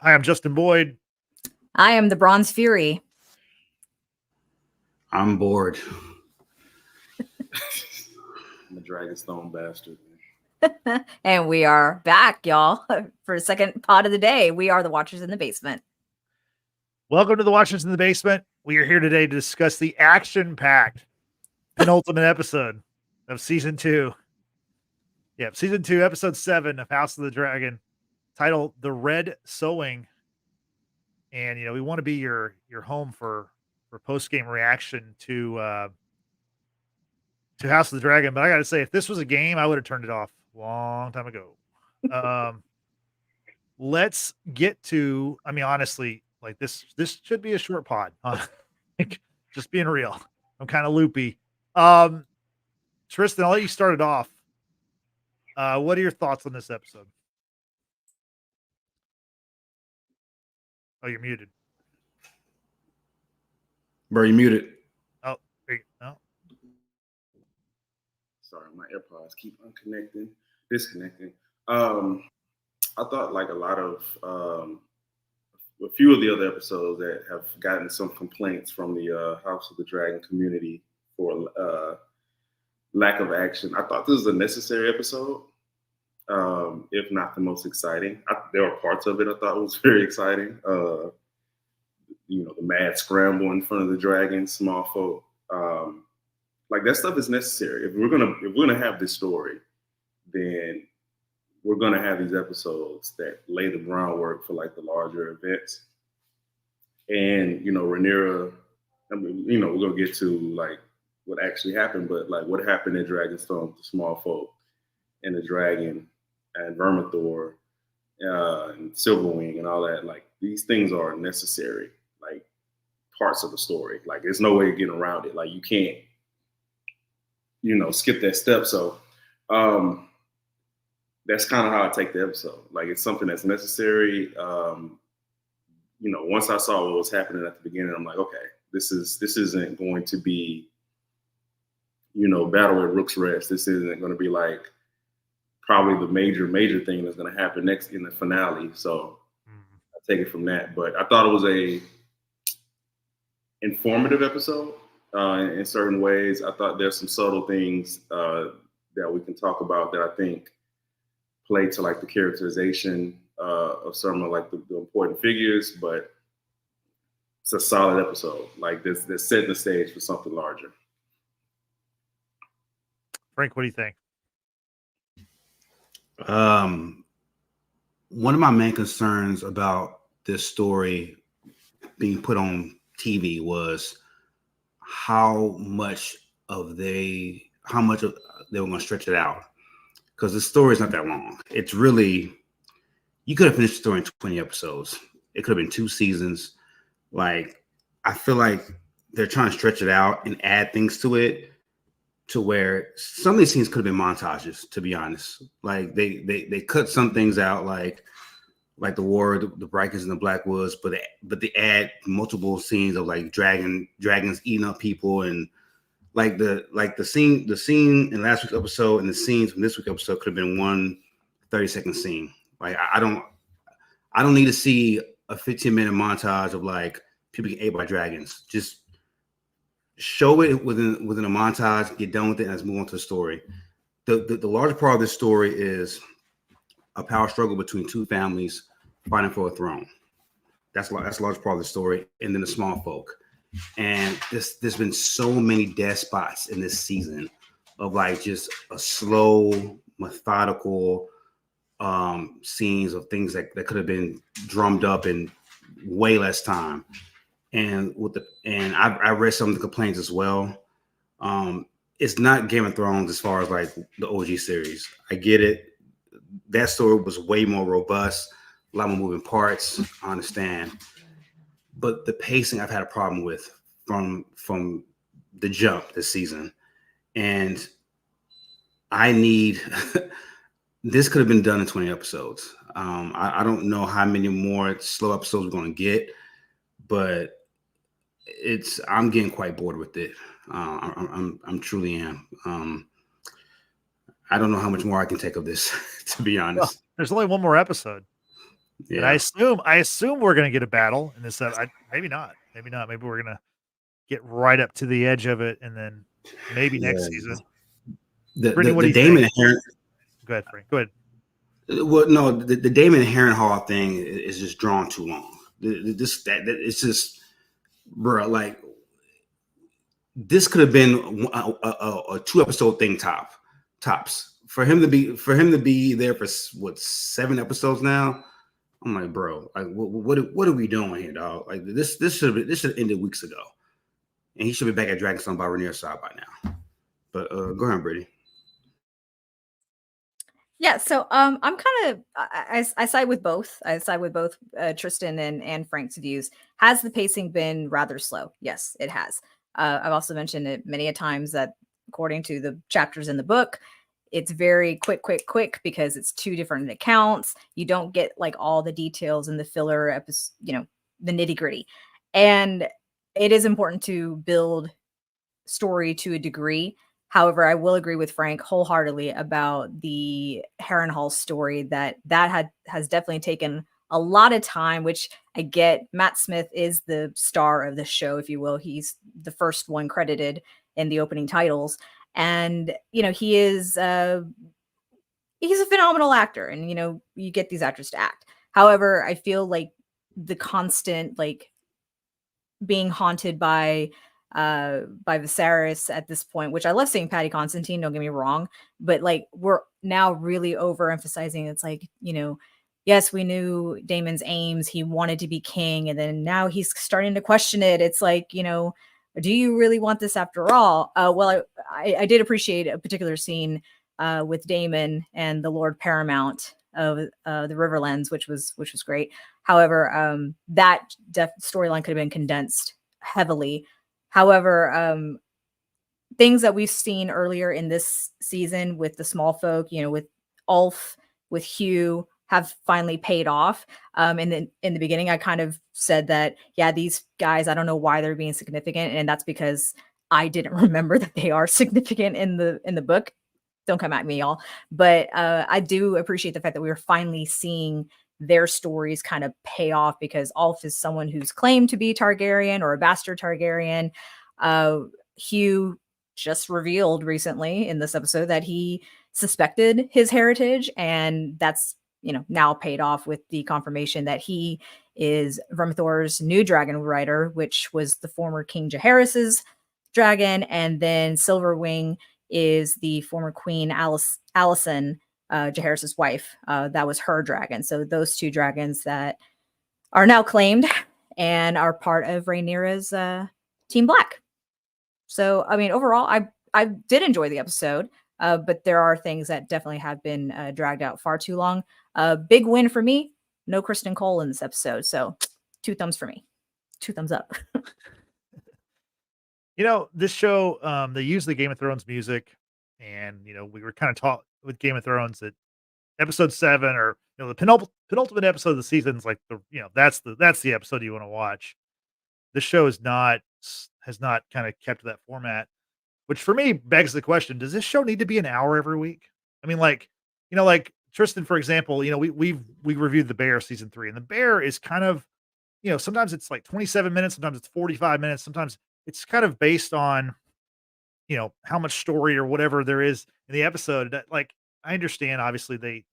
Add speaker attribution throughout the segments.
Speaker 1: Hi, I'm Justin Boyd.
Speaker 2: I am the Bronze Fury.
Speaker 3: I'm bored.
Speaker 4: I'm a Dragonstone bastard.
Speaker 2: And we are back, y'all, for a second pod of the day. We are the Watchers in the Basement.
Speaker 1: Welcome to the Watchers in the Basement. We are here today to discuss the action-packed penultimate episode of season 2. Yep, season 2, episode 7 of House of the Dragon, titled "The Red Sowing." And we want to be your home for post-game reaction to House of the Dragon. But I got to say, if this was a game, I would have turned it off a long time ago. Let's get to. I mean, honestly, like this should be a short pod. Just being real. I'm kind of loopy. Tristan, I'll let you start it off. What are your thoughts on this episode? Oh, you're muted.
Speaker 3: Bro, you muted.
Speaker 1: Oh, no.
Speaker 4: Sorry, my AirPods keep disconnecting. I thought like a lot of a few of the other episodes that have gotten some complaints from the House of the Dragon community for lack of action. I thought this was a necessary episode, if not the most exciting. There were parts of it I thought was very exciting. The mad scramble in front of the dragon, small folk. Like that stuff is necessary. If we're gonna have this story, then we're gonna have these episodes that lay the groundwork for like the larger events. And Rhaenyra, I mean, we're gonna get to like what actually happened, but like what happened in Dragonstone, the small folk, and the dragon, and Vermithor, and Silverwing, and all that. Like these things are necessary, like parts of the story. Like there's no way of getting around it. Like you can't, skip that step. So that's kind of how I take the episode. Like it's something that's necessary. Once I saw what was happening at the beginning, I'm like, okay, this isn't going to be, Battle at Rook's Rest. This isn't going to be like probably the major thing that's going to happen next in the finale. So I take it from that. But I thought it was a informative episode in certain ways. I thought there's some subtle things that we can talk about that I think play to like the characterization of some of like the important figures, but it's a solid episode. Like this setting the stage for something larger.
Speaker 1: Frank, what do you think?
Speaker 3: One of my main concerns about this story being put on TV was how much they were going to stretch it out, because the story is not that long. It's really, you could have finished the story in 20 episodes. It could have been 2 seasons. Like, I feel like they're trying to stretch it out and add things to it, to where some of these scenes could have been montages, to be honest. Like they cut some things out, like the war, the Brikens and the Blackwoods, but they add multiple scenes of like dragons eating up people, and like the scene in last week's episode and the scenes from this week's episode could have been one 30-second scene. Like I don't need to see a 15-minute montage of like people getting ate by dragons. Just show it within a montage, get done with it, and let's move on to the story. The larger part of this story is a power struggle between 2 families fighting for a throne. That's a large part of the story. And then the small folk. And there's been so many dead spots in this season of like just a slow, methodical scenes of things that could have been drummed up in way less time. And I read some of the complaints as well. It's not Game of Thrones as far as like the OG series. I get it. That story was way more robust, a lot more moving parts. I understand. But the pacing I've had a problem with from the jump this season. And I need this could have been done in 20 episodes. I don't know how many more slow episodes we're going to get, but I'm getting quite bored with it. I'm truly am. I don't know how much more I can take of this, to be honest.
Speaker 1: Well, there's only one more episode. And I assume we're going to get a battle in this. Maybe not. Maybe not. Maybe we're going to get right up to the edge of it, and then maybe next season. Brittany, what do you
Speaker 3: Daemon
Speaker 1: think? Go ahead, Frank. Go ahead.
Speaker 3: Well, no, the Daemon and Harrenhal thing is just drawn too long. It's just, bro. Like, this could have been a 2-episode thing tops. For him to be there for what, 7 episodes now. I'm like, bro, like, what are we doing here, dog? Like, this should have ended weeks ago, and he should be back at Dragonstone by Rhaenyra's side by now. But go ahead, Brittany.
Speaker 2: Yeah, so I'm kind of I side with both. I side with both Tristan and Frank's views. Has the pacing been rather slow? Yes, it has. I've also mentioned it many a times that according to the chapters in the book, it's very quick because it's 2 different accounts. You don't get like all the details in the filler episode, the nitty gritty. And it is important to build story to a degree. However, I will agree with Frank wholeheartedly about the Harrenhal story that has definitely taken a lot of time, which I get. Matt Smith is the star of the show, if you will. He's the first one credited in the opening titles. And, he is, he's a phenomenal actor, and, you get these actors to act. However, I feel like the constant, like, being haunted by Viserys at this point, which I love seeing Patty Constantine, don't get me wrong, but like, we're now really overemphasizing. It's like, yes, we knew Daemon's aims. He wanted to be king. And then now he's starting to question it. It's like, do you really want this after all? Well, I did appreciate a particular scene with Daemon and the Lord Paramount of the Riverlands, which was great. However, that storyline could have been condensed heavily. However, things that we've seen earlier in this season with the small folk, with Ulf, with Hugh, have finally paid off. And then in the beginning, I kind of said that, yeah, these guys, I don't know why they're being significant. And that's because I didn't remember that they are significant in the book. Don't come at me, y'all. But I do appreciate the fact that we are finally seeing their stories kind of pay off, because Ulf is someone who's claimed to be Targaryen or a bastard Targaryen. Hugh just revealed recently in this episode that he suspected his heritage, and that's now paid off with the confirmation that he is Vermithor's new dragon rider, which was the former King Jaehaerys's dragon, and then Silverwing is the former Queen Alicent, Jaehaerys's wife. That was her dragon. So those 2 dragons that are now claimed and are part of Rhaenyra's Team Black. So, I mean, overall, I did enjoy the episode, but there are things that definitely have been dragged out far too long. Big win for me. No Kristen Cole in this episode. So 2 thumbs for me. 2 thumbs up.
Speaker 1: This show, they use the Game of Thrones music, and we were kind of taught with Game of Thrones that episode 7, or the penultimate episode of the season, is like that's the episode you want to watch. The show has not kind of kept that format, which for me begs the question: does this show need to be an hour every week? I mean, like Tristan, for example, we reviewed The Bear season 3, and The Bear is kind of sometimes it's like 27 minutes, sometimes it's 45 minutes, sometimes it's kind of based on, how much story or whatever there is in the episode. That, like, I understand, obviously,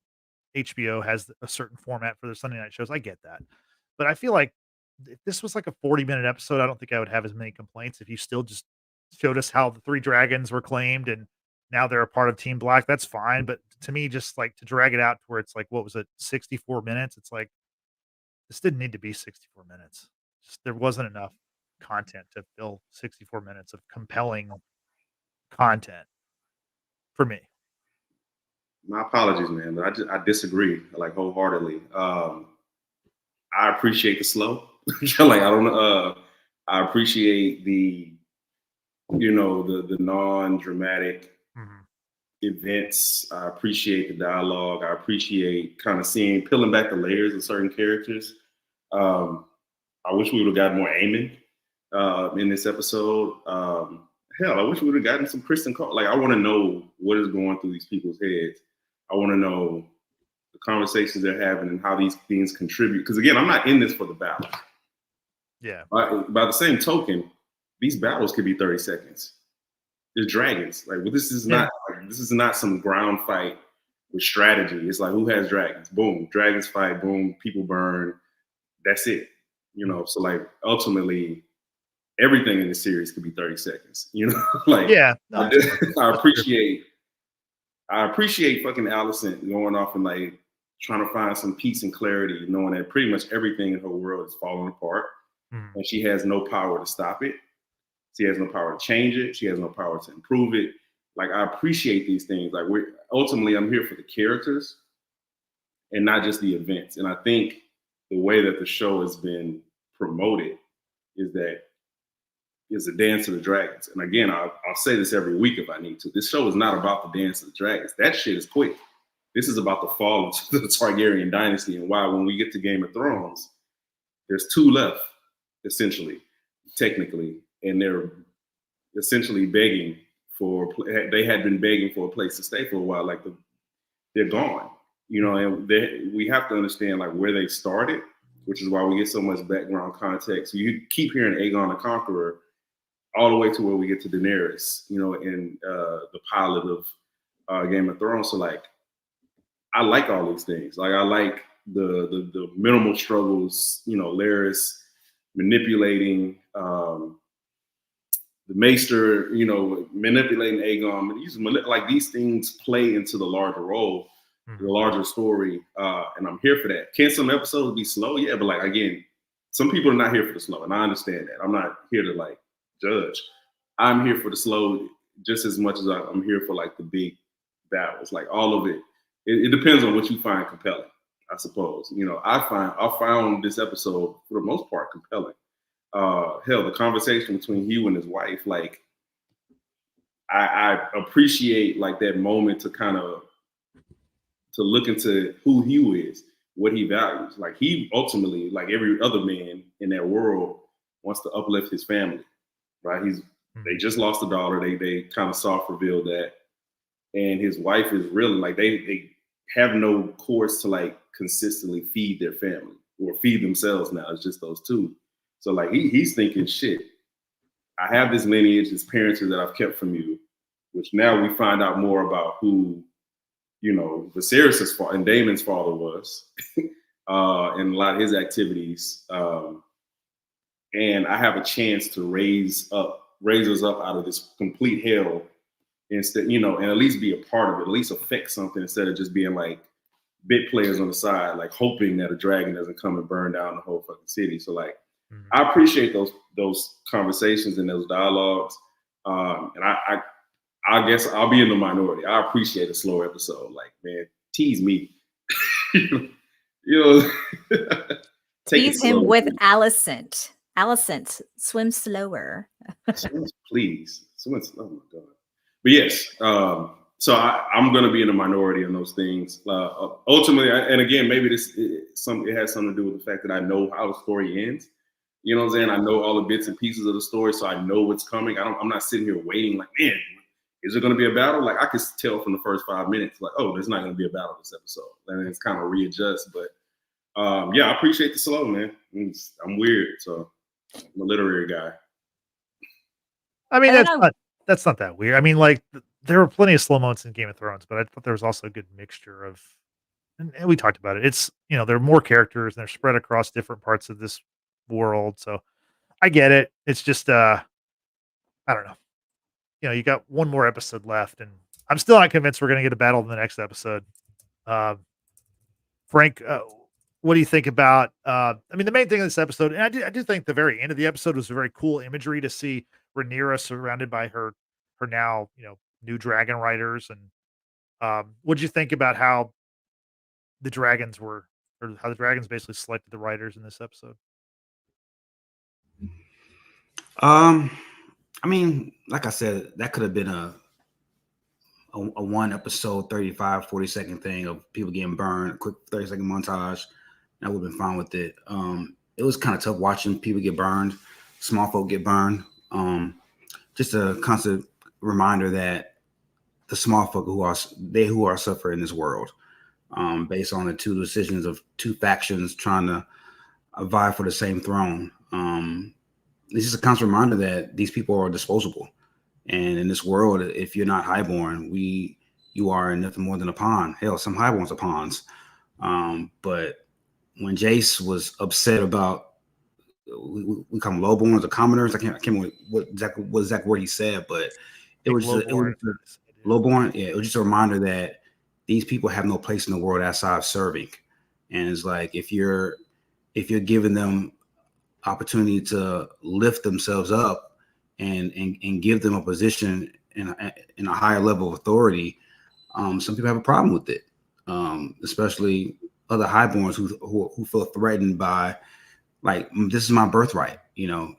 Speaker 1: HBO has a certain format for their Sunday night shows. I get that. But I feel like if this was like a 40-minute episode, I don't think I would have as many complaints. If you still just showed us how the 3 dragons were claimed and now they're a part of Team Black, that's fine. But to me, just like to drag it out to where it's like, what was it, 64 minutes? It's like, this didn't need to be 64 minutes. There wasn't enough content to fill 64 minutes of compelling content for me.
Speaker 4: My apologies, man, but I disagree, like, wholeheartedly. I appreciate the slow. Like, I appreciate the non-dramatic events. I appreciate the dialogue. I appreciate kind of peeling back the layers of certain characters. I wish we would have gotten more Aemon in this episode. Hell, I wish we would have gotten some Kristen Cole. Like, I want to know what is going through these people's heads. I want to know the conversations they're having, and how these things contribute. Because again, I'm not in this for the battle.
Speaker 1: Yeah.
Speaker 4: By the same token, these battles could be 30 seconds. There's dragons. Like, well, this is not some ground fight with strategy. It's like, who has dragons? Boom, dragons fight. Boom, people burn. That's it. You know. So like, ultimately, everything in the series could be 30 seconds. You know, like,
Speaker 1: yeah. No,
Speaker 4: I appreciate fucking Alicent going off and like trying to find some peace and clarity, knowing that pretty much everything in her world is falling apart, and she has no power to stop it. She has no power to change it. She has no power to improve it. Like, I appreciate these things. Like, ultimately, I'm here for the characters and not just the events. And I think the way that the show has been promoted is that it's a dance of the dragons. And again, I'll say this every week if I need to. This show is not about the dance of the dragons. That shit is quick. This is about the fall of the Targaryen dynasty, and why when we get to Game of Thrones, there's 2 left, essentially, technically. And they're essentially begging they had been begging for a place to stay for a while. Like, they're gone, you know, and we have to understand like where they started, which is why we get so much background context. You keep hearing Aegon the Conqueror all the way to where we get to Daenerys, you know, in the pilot of Game of Thrones. So like, I like all these things. Like, I like the minimal struggles, you know, Larys manipulating, the Maester, you know, manipulating Aegon. Like, these things play into the larger role, the larger story, and I'm here for that. Can some episodes be slow? Yeah, but like, again, some people are not here for the slow, and I understand that. I'm not here to like judge. I'm here for the slow just as much as I'm here for like the big battles. Like, all of it. It depends on what you find compelling, I suppose. You know, I found this episode for the most part compelling. Hell, the conversation between Hugh and his wife, like, I appreciate like that moment to look into who Hugh is, what he values. Like, he ultimately, like every other man in that world, wants to uplift his family, right? They just lost a daughter. They kind of soft revealed that, and his wife is really like they have no course to like consistently feed their family or feed themselves now. It's just those two. So like he's thinking, shit, I have this lineage, this parentage that I've kept from you, which now we find out more about who, you know, Viserys' father and Daemon's father was, and a lot of his activities. And I have a chance to raise us up out of this complete hell instead, you know, and at least be a part of it, at least affect something instead of just being like bit players on the side, like hoping that a dragon doesn't come and burn down the whole fucking city. So like, I appreciate those conversations and those dialogues. And I guess I'll be in the minority. I appreciate a slow episode. Like, man, tease me. You know,
Speaker 2: tease him with Alicent. Alicent, swim slower.
Speaker 4: Please. Oh my God. But yes, so I'm going to be in the minority on those things. Ultimately, and again, maybe it has something to do with the fact that I know how the story ends. You know what I'm saying? I know all the bits and pieces of the story, so I know what's coming. I'm not sitting here waiting like, man, is there going to be a battle? Like, I could tell from the first 5 minutes, like, oh, there's not going to be a battle this episode. And it's kind of readjust. But yeah, I appreciate the slow, man. I'm weird, so I'm a literary guy.
Speaker 1: I mean, that's not that weird. I mean, like, there were plenty of slow moments in Game of Thrones, but I thought there was also a good mixture of, and we talked about it. It's, you know, there are more characters and they're spread across different parts of this world. So I get it. It's just, I don't know. You know, you got one more episode left, and I'm still not convinced we're going to get a battle in the next episode. Frank, what do you think about, I mean, the main thing of this episode, and I do think the very end of the episode was very cool imagery to see Rhaenyra surrounded by her now, you know, new dragon riders. And what did you think about how the dragons basically selected the riders in this episode?
Speaker 3: I mean, like I said, that could have been a one episode, 35, 40-second thing of people getting burned, a quick 30-second montage. I would have been fine with it. It was kind of tough watching people get burned, small folk get burned. Just a constant reminder that the small folk who are suffering in this world. based on the two decisions of two factions trying to vie for the same throne. This is a constant reminder that these people are disposable. And in this world, if you're not highborn, you are nothing more than a pawn. Hell, some highborns are pawns. But when Jace was upset about we call them lowborns or commoners, I can't remember what exact word he said, but it was lowborn. Yeah, it was just a reminder that these people have no place in the world outside of serving. And it's like if you're giving them opportunity to lift themselves up and give them a position in a higher level of authority, some people have a problem with it, especially other highborns who feel threatened by, like, this is my birthright. You know,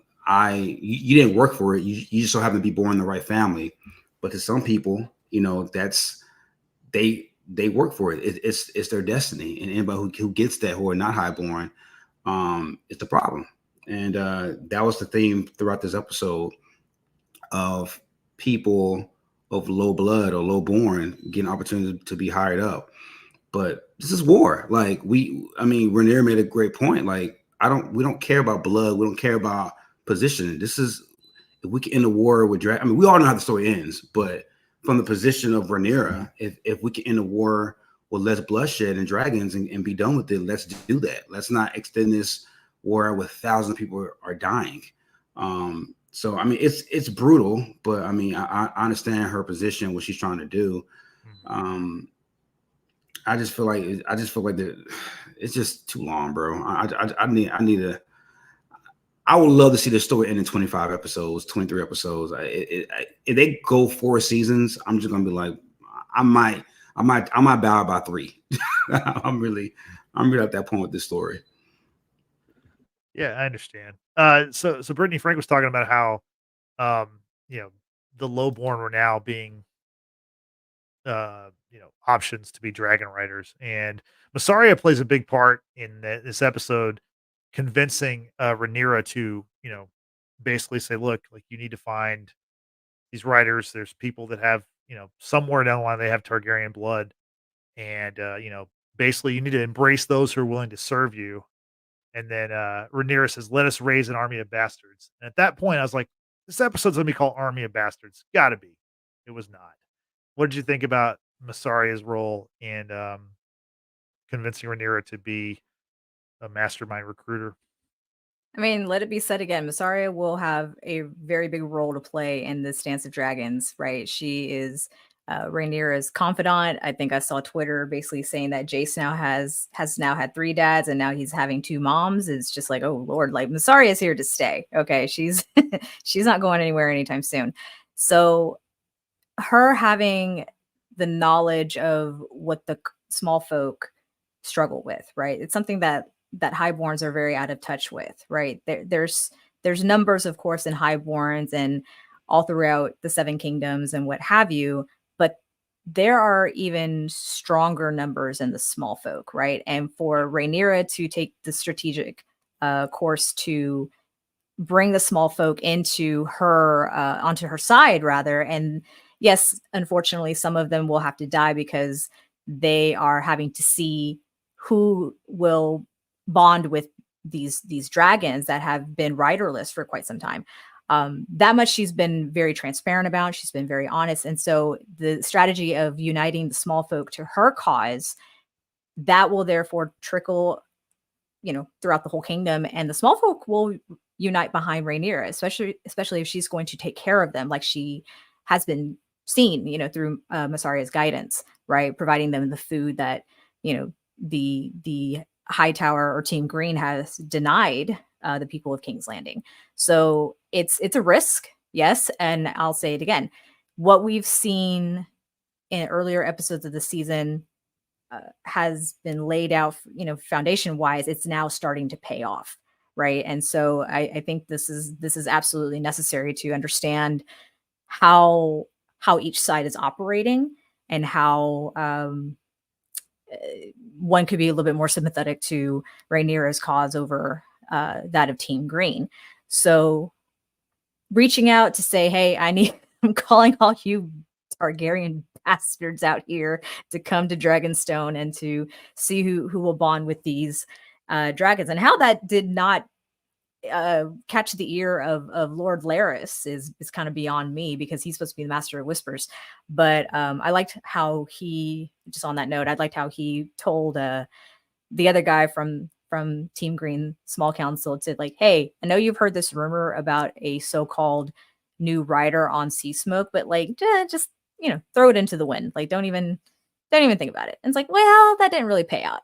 Speaker 3: you didn't work for it. You just so happen to be born in the right family. But to some people, you know, that's they work for it. It's their destiny. And anybody who gets that, who are not highborn, it's the problem. And that was the theme throughout this episode of people of low blood or low born getting opportunity to be hired up. But this is war. Like Rhaenyra made a great point. Like, we don't care about blood. We don't care about position. This is, if we can end the war with dragon. I mean, we all know how the story ends, but from the position of Rhaenyra, if we can end the war with less bloodshed and dragons and be done with it, let's do that. Let's not extend this war with thousands of people are dying. So I mean, it's brutal, but I mean, I understand her position, what she's trying to do. I just feel like it's just too long, bro. I would love to see the story end in 25 episodes, 23 episodes. If they go 4 seasons, I'm just gonna be like, I might bow by 3. I'm really at that point with this story.
Speaker 1: Yeah, I understand. So Brittany Frank was talking about how, the lowborn were now being, options to be dragon riders, and Mysaria plays a big part in this episode, convincing Rhaenyra to, basically say, look, like, you need to find these riders. There's people that have, somewhere down the line they have Targaryen blood, and basically you need to embrace those who are willing to serve you. And then Rhaenyra says, let us raise an army of bastards. And at that point, I was like, this episode's going to be called Army of Bastards. Gotta be. It was not. What did you think about Mysaria's role in convincing Rhaenyra to be a mastermind recruiter?
Speaker 2: I mean, let it be said again, Mysaria will have a very big role to play in this Dance of Dragons, right? She is Rhaenyra's confidant. I think I saw Twitter basically saying that Jace now has now had 3 dads and now he's having 2 moms. It's just like, oh Lord, like Mysaria is here to stay. Okay, she's she's not going anywhere anytime soon. So her having the knowledge of what the small folk struggle with, right? It's something that highborns are very out of touch with, right? There's numbers, of course, in highborns and all throughout the 7 kingdoms and what have you, but there are even stronger numbers in the small folk, right? And for Rhaenyra to take the strategic course to bring the small folk into her onto her side, rather, and yes, unfortunately, some of them will have to die because they are having to see who will bond with these dragons that have been riderless for quite some time. That much she's been very transparent about. She's been very honest. And so the strategy of uniting the small folk to her cause, that will therefore trickle, throughout the whole kingdom. And the small folk will unite behind Rhaenyra, especially if she's going to take care of them like she has been seen, through Mysaria's guidance, right? Providing them the food that, the Hightower or Team Green has denied the people of King's Landing. So it's a risk, yes. And I'll say it again. What we've seen in earlier episodes of the season has been laid out, foundation wise. It's now starting to pay off, right? And so I think this is absolutely necessary to understand how each side is operating and how one could be a little bit more sympathetic to Rhaenyra's cause over that of Team Green. So reaching out to say, hey, I'm calling all you Targaryen bastards out here to come to Dragonstone and to see who will bond with these dragons. And how that did not catch the ear of Lord Larys is kind of beyond me, because he's supposed to be the master of whispers. But I liked how he, just on that note, I liked how he told the other guy from Team Green Small Council, said like, hey, I know you've heard this rumor about a so-called new rider on Sea Smoke, but like just throw it into the wind. Like don't even think about it. And it's like, well, that didn't really pay out.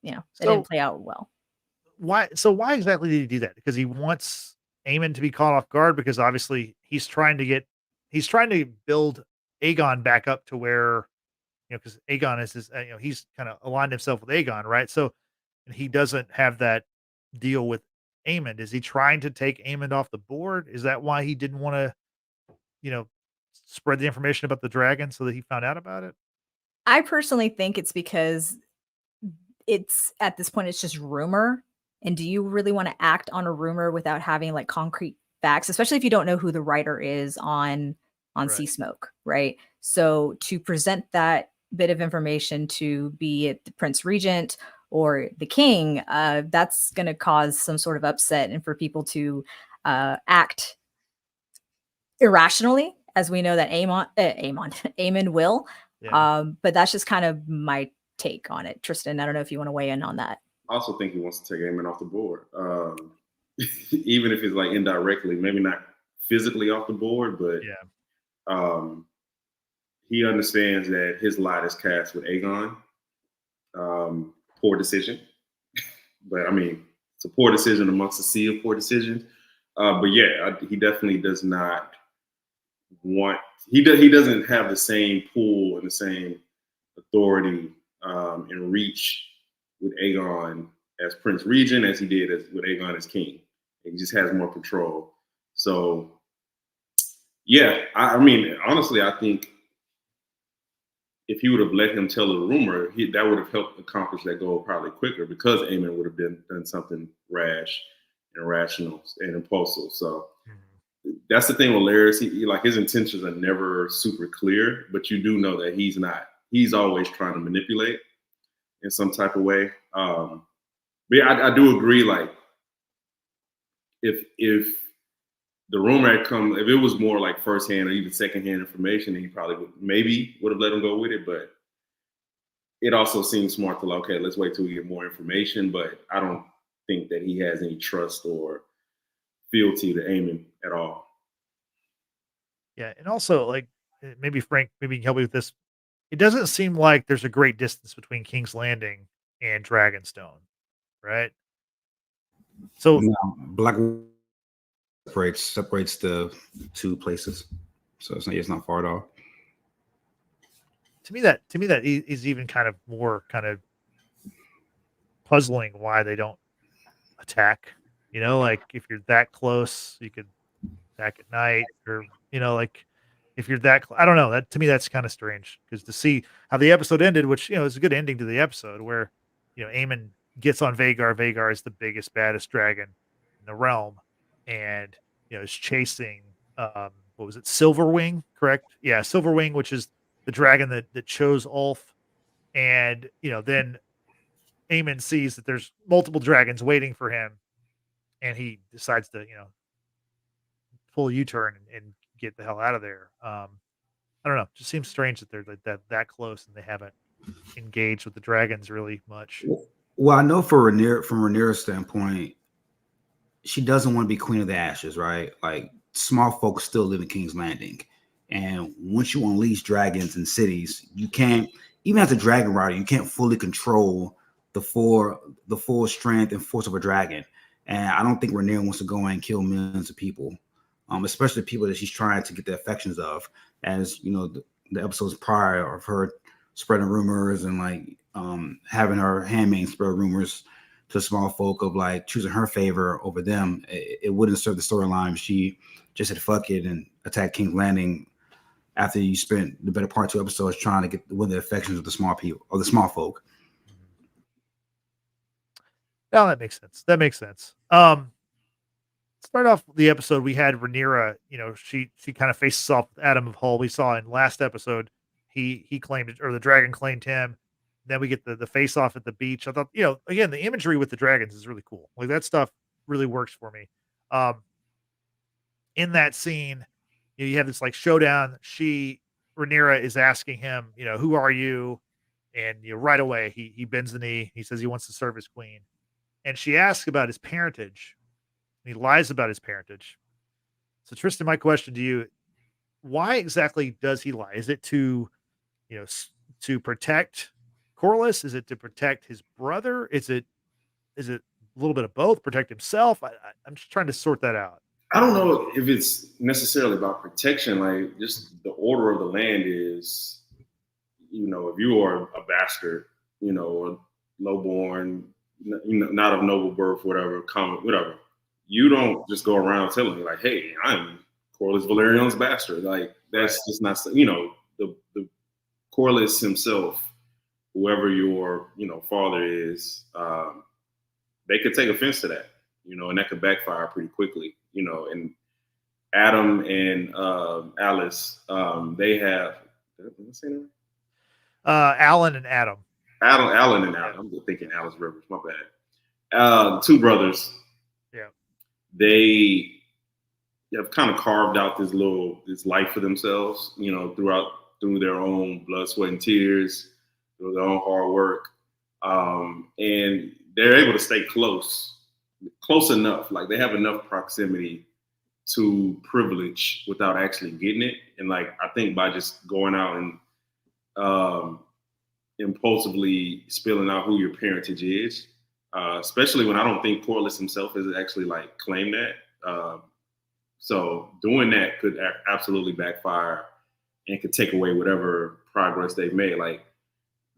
Speaker 2: It didn't play out well.
Speaker 1: Why exactly did he do that? Because he wants Aemon to be caught off guard, because obviously he's trying to build Aegon back up to where, because Aegon is his, he's kind of aligned himself with Aegon, right? So, and he doesn't have that deal with Aemon. Is he trying to take Aemon off the board? Is that why he didn't want to, spread the information about the dragon so that he found out about it?
Speaker 2: I personally think it's because it's, at this point, it's just rumor. And do you really want to act on a rumor without having like concrete facts, especially if you don't know who the writer is on
Speaker 1: Right.
Speaker 2: Sea Smoke, right? So to present that bit of information to be it the Prince Regent or the King, that's going to cause some sort of upset, and for people to act irrationally, as we know that Aemon will.
Speaker 4: Yeah.
Speaker 2: But that's just kind of my take on it. Tristan, I don't know if you want to weigh in on that.
Speaker 4: I also think he wants to take Aemon off the board. Even if it's like indirectly, maybe not physically off the board, but he understands that his lot is cast with Aegon. Poor decision. But I mean, it's a poor decision amongst a sea of poor decisions. But yeah, he definitely does not want, he doesn't have the same pull and the same authority and reach with Aegon as Prince Regent as he did with Aegon as King. He just has more control. So yeah, I mean, honestly, I think if he would have let him tell the rumor, that would have helped accomplish that goal probably quicker, because Aemon would have done something rash, irrational, and impulsive. So that's the thing with Larys. Like his intentions are never super clear, but you do know that he's always trying to manipulate in some type of way. But yeah, I do agree. Like if the rumor had come, if it was more like firsthand or even secondhand information, he probably would have let him go with it. But it also seems smart to like, okay, let's wait till we get more information. But I don't think that he has any trust or fealty to Aemon at all.
Speaker 1: Yeah, and also like maybe Frank, maybe you can help me with this. It doesn't seem like there's a great distance between King's Landing and Dragonstone, right? So
Speaker 3: No, Black separates the two places, so it's not far at all.
Speaker 1: To me, that is even kind of more kind of puzzling why they don't attack. Like if you're that close, you could attack at night, or like if you're that I don't know. That to me, that's kind of strange, because to see how the episode ended, which is a good ending to the episode, where Aemon gets on Vhagar. Vhagar is the biggest, baddest dragon in the realm, and is chasing what was it, Silverwing, correct? Yeah, Silverwing, which is the dragon that chose Ulf. And then Aemon sees that there's multiple dragons waiting for him, and he decides to pull a U-turn and get the hell out of there. I don't know. It just seems strange that they're that close and they haven't engaged with the dragons really much.
Speaker 3: Well, I know from Rhaenyra's standpoint, she doesn't want to be Queen of the Ashes, right? Like small folks still live in King's Landing, and once you unleash dragons in cities, you can't, even as a dragon rider, you can't fully control the full strength and force of a dragon. And I don't think Rhaenyra wants to go and kill millions of people, especially people that she's trying to get the affections of. As the episodes prior of her spreading rumors and like having her handmaid spread rumors to small folk of like choosing her favor over them. It wouldn't serve the storyline if she just said fuck it and attacked King's Landing after you spent the better part of 2 episodes trying to win the affections of the small people or the small folk.
Speaker 1: No, that makes sense. start off the episode, we had Rhaenyra, she kind of faces off with Adam of Hull. We saw in last episode, he claimed it, or the dragon claimed him. Then we get the face off at the beach. I thought, again, the imagery with the dragons is really cool. Like that stuff really works for me. In that scene, you have this like showdown. Rhaenyra is asking him, who are you? And right away he bends the knee. He says he wants to serve his queen. And she asks about his parentage. And he lies about his parentage. So Tristan, my question to you, why exactly does he lie? Is it to protect Corlys? Is it to protect his brother? Is it a little bit of both? Protect himself? I'm just trying to sort that out.
Speaker 4: I don't know if it's necessarily about protection. Like, just the order of the land is, if you are a bastard, or lowborn, not of noble birth, whatever, whatever, you don't just go around telling like, hey, I'm Corlys Valerion's bastard. Like, that's just not, the Corlys himself, whoever your, father is, they could take offense to that, and that could backfire pretty quickly, and Adam and Alice, they have, did I say that?
Speaker 1: Alan and Adam.
Speaker 4: Alan and Adam. I'm thinking Alice Rivers, my bad. Two brothers.
Speaker 1: Yeah.
Speaker 4: They have kind of carved out this life for themselves, through their own blood, sweat, and tears, through their own hard work. And they're able to stay close enough. Like, they have enough proximity to privilege without actually getting it. And like, I think by just going out and impulsively spilling out who your parentage is, especially when I don't think Corlys himself has actually like claimed that. So doing that could absolutely backfire and could take away whatever progress they've made. Like,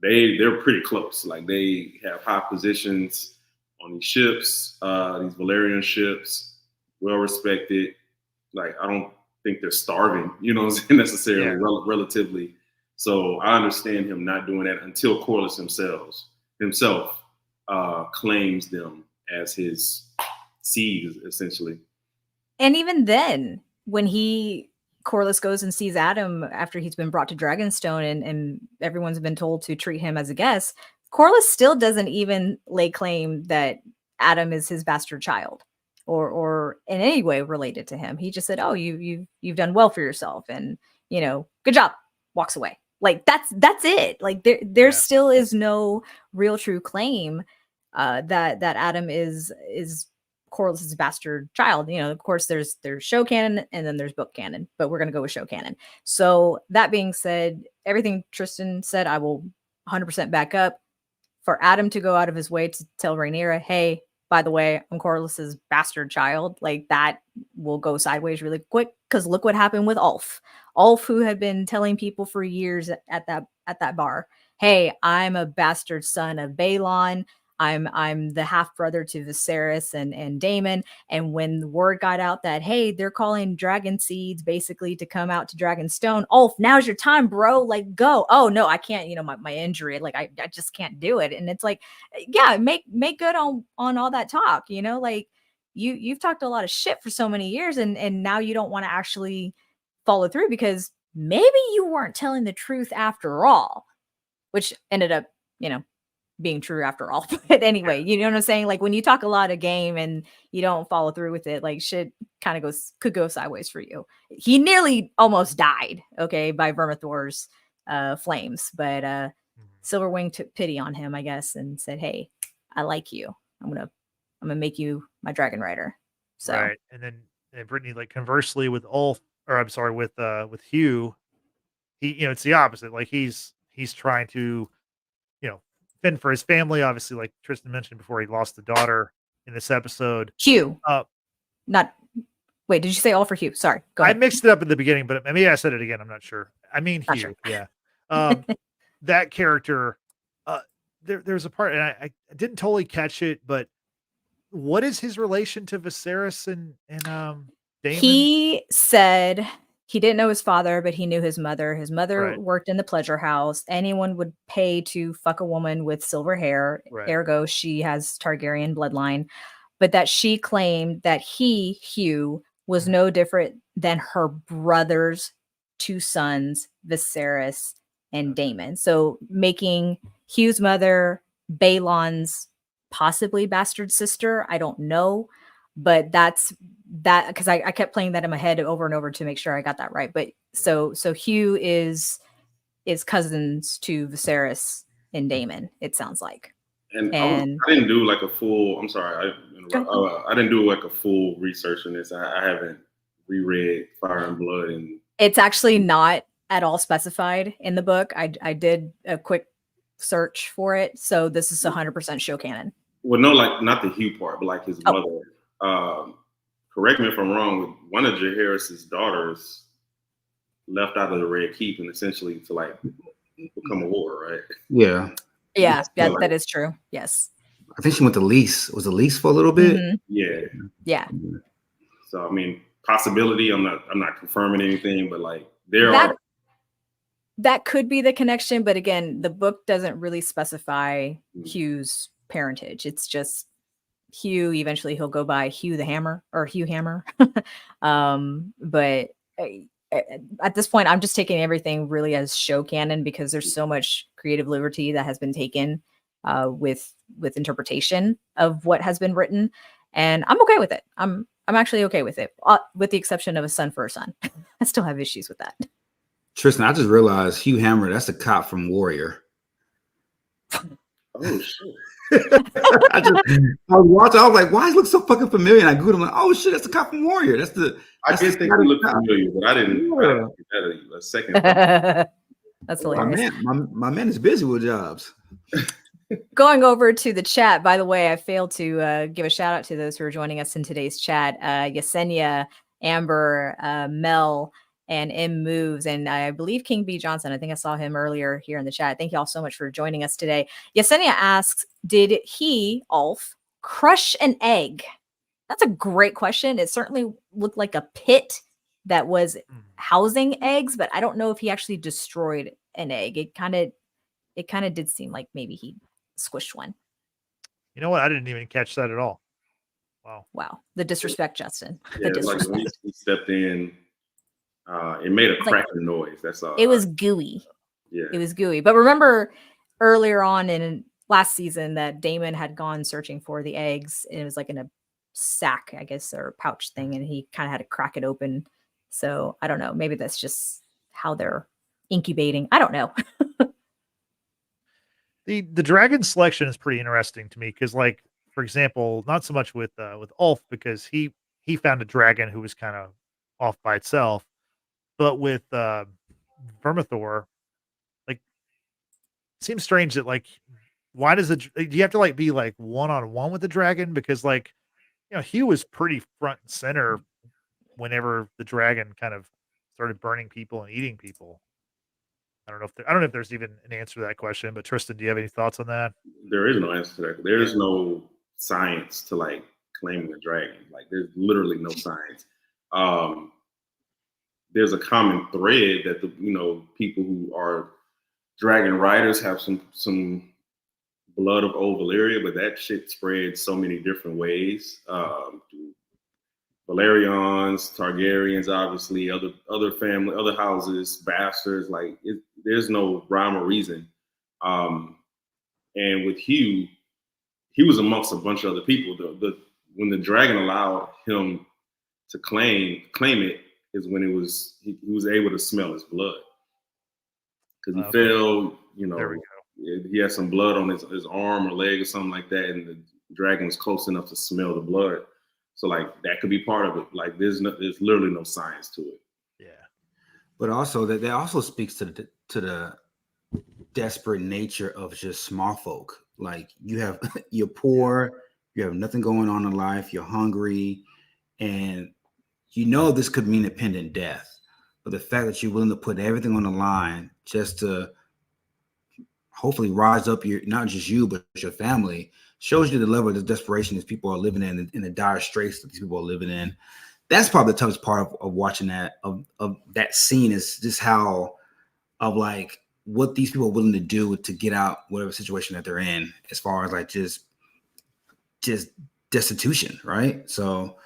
Speaker 4: they're pretty close. Like, they have high positions on these ships, these Valyrian ships, well respected. Like, I don't think they're starving, necessarily, relatively. So I understand him not doing that until Corlys himself claims them as his seed, essentially.
Speaker 2: And even then, when Corlys goes and sees Adam after he's been brought to Dragonstone and everyone's been told to treat him as a guest, Corlys still doesn't even lay claim that Adam is his bastard child or in any way related to him. He just said, "Oh, you've done well for yourself, and good job." Walks away. Like, that's it. Like, there still is no real true claim that Adam is Corlys' bastard child. Of course, there's show canon and then there's book canon, but we're gonna go with show canon. So that being said, everything Tristan said, I will 100% back up. For Adam to go out of his way to tell Rhaenyra, hey, by the way, I'm Corlys' bastard child, like, that will go sideways really quick, because look what happened with Ulf. Ulf, who had been telling people for years at that bar, hey, I'm a bastard son of Balon. I'm the half brother to Viserys and Daemon. And when the word got out that, hey, they're calling Dragonseeds basically to come out to Dragonstone, Ulf, now's your time, bro. Like, go. Oh no, I can't. My injury. Like, I just can't do it. And it's like, yeah, make good on all that talk. Like, you've talked a lot of shit for so many years, and now you don't want to actually follow through because maybe you weren't telling the truth after all, which ended up, being true after all. But anyway, you know what I'm saying? Like, when you talk a lot of game and you don't follow through with it, like, shit kind of could go sideways for you. He nearly almost died, by Vermithor's flames, but Silverwing took pity on him, I guess, and said, hey, I like you. I'm gonna make you my dragon rider. So
Speaker 1: right. And then Brittany, like, conversely with Ulf, or I'm sorry, with Hugh, he, it's the opposite. Like, he's trying to, fend for his family. Obviously, like Tristan mentioned before, he lost the daughter in this episode.
Speaker 2: Hugh. Wait, did you say all for Hugh? Sorry. Go ahead.
Speaker 1: I mixed it up in the beginning, but maybe I said it again. I'm not sure. I mean,
Speaker 2: not
Speaker 1: Hugh.
Speaker 2: sure.
Speaker 1: Yeah. That character, there's a part, and I didn't totally catch it, but what is his relation to Viserys and Daemon?
Speaker 2: He said he didn't know his father, but he knew his mother. His mother
Speaker 1: Right.
Speaker 2: worked in the pleasure house. Anyone would pay to fuck a woman with silver hair.
Speaker 1: Right.
Speaker 2: Ergo, she has Targaryen bloodline. but that she claimed that Hugh, was no different than her brother's two sons, Viserys and Daemon. So making Hugh's mother Balon's possibly bastard sister. I don't know, but that's that, because I kept playing that in my head over and over to make sure I got that right. But so Hugh is cousins to Viserys and Daemon, it sounds like.
Speaker 4: And I didn't do like a full. I'm sorry, I didn't do like a full research on this. I haven't reread Fire and Blood, and
Speaker 2: it's actually not at all specified in the book. I did a quick search for it, so this is 100% show canon.
Speaker 4: Well, no, like not the Hugh part, but like his mother. Correct me if I'm wrong. One of Jaehaerys's daughters left out of the Red Keep, and essentially to like become a warrior, right?
Speaker 3: Yeah.
Speaker 2: Yeah, that is true. Yes.
Speaker 3: I think she went to Lease. Was it Lease for a little bit?
Speaker 2: Mm-hmm. Yeah.
Speaker 4: So I mean, possibility. I'm not confirming anything, but like
Speaker 2: that could be the connection. But again, the book doesn't really specify Hugh's parentage. It's just Hugh. Eventually, he'll go by Hugh the Hammer or Hugh Hammer. But at this point, I'm just taking everything really as show canon, because there's so much creative liberty that has been taken with interpretation of what has been written, and I'm okay with it. I'm actually okay with it, with the exception of a son for a son. I still have issues with that.
Speaker 3: Tristan, I just realized Hugh Hammer, that's a cop from Warrior.
Speaker 4: Oh shit.
Speaker 3: I was watching, I was like, why does it look so fucking familiar? And I Googled, I'm like, oh shit, that's the cop from Warrior.
Speaker 4: I did think it looked familiar, but I didn't get that a second.
Speaker 2: That's hilarious.
Speaker 3: My man is busy with jobs.
Speaker 2: Going over to the chat, by the way, I failed to give a shout out to those who are joining us in today's chat. Yesenia, Amber, Mel, and M Moves, and I believe King B Johnson. I think I saw him earlier here in the chat. Thank you all so much for joining us today. Yesenia asks, did Ulf, crush an egg? That's a great question. It certainly looked like a pit that was housing eggs, but I don't know if he actually destroyed an egg. It kind of did seem like maybe he squished one.
Speaker 1: You know what? I didn't even catch that at all.
Speaker 2: Wow. The disrespect, Justin.
Speaker 4: Yeah,
Speaker 2: the disrespect.
Speaker 4: Like when he stepped in, it made a cracking noise. That's all.
Speaker 2: It was gooey.
Speaker 4: Yeah.
Speaker 2: It was gooey. But remember earlier on in last season that Daemon had gone searching for the eggs, and it was like in a sack, I guess, or pouch thing, and he kind of had to crack it open. So I don't know. Maybe that's just how they're incubating. I don't know.
Speaker 1: The dragon selection is pretty interesting to me, because, like, for example, not so much with Ulf, because he found a dragon who was kind of off by itself, but with Vermithor, like, it seems strange that, like, why do you have to like be like one-on-one with the dragon? Because, like, you know, Hugh was pretty front and center whenever the dragon kind of started burning people and eating people. I don't know if there's even an answer to that question, but Tristan, do you have any thoughts on that?
Speaker 4: There is no answer to that. There is no science to like claiming a dragon. Like, there's literally no science. There's a common thread that people who are dragon riders have some blood of old Valyria, but that shit spreads so many different ways. Valerians, Targaryens, obviously, other family, other houses, bastards. Like, there's no rhyme or reason. And with Hugh, he was amongst a bunch of other people. When the dragon allowed him to claim it is when he was able to smell his blood, because he fell. There we go. He had some blood on his arm or leg or something like that, and the dragon was close enough to smell the blood. So, like, that could be part of it. Like, there's literally no science to it.
Speaker 1: Yeah,
Speaker 3: but also that also speaks to the desperate nature of just small folk. Like, you're poor, you have nothing going on in life, you're hungry, and this could mean impending death. But the fact that you're willing to put everything on the line just to hopefully rise up not just you, but your family, shows you the level of desperation these people are living in the dire straits that these people are living in. That's probably the toughest part of watching that, of that scene, is just how, of like, what these people are willing to do to get out whatever situation that they're in, as far as like just destitution, right? So,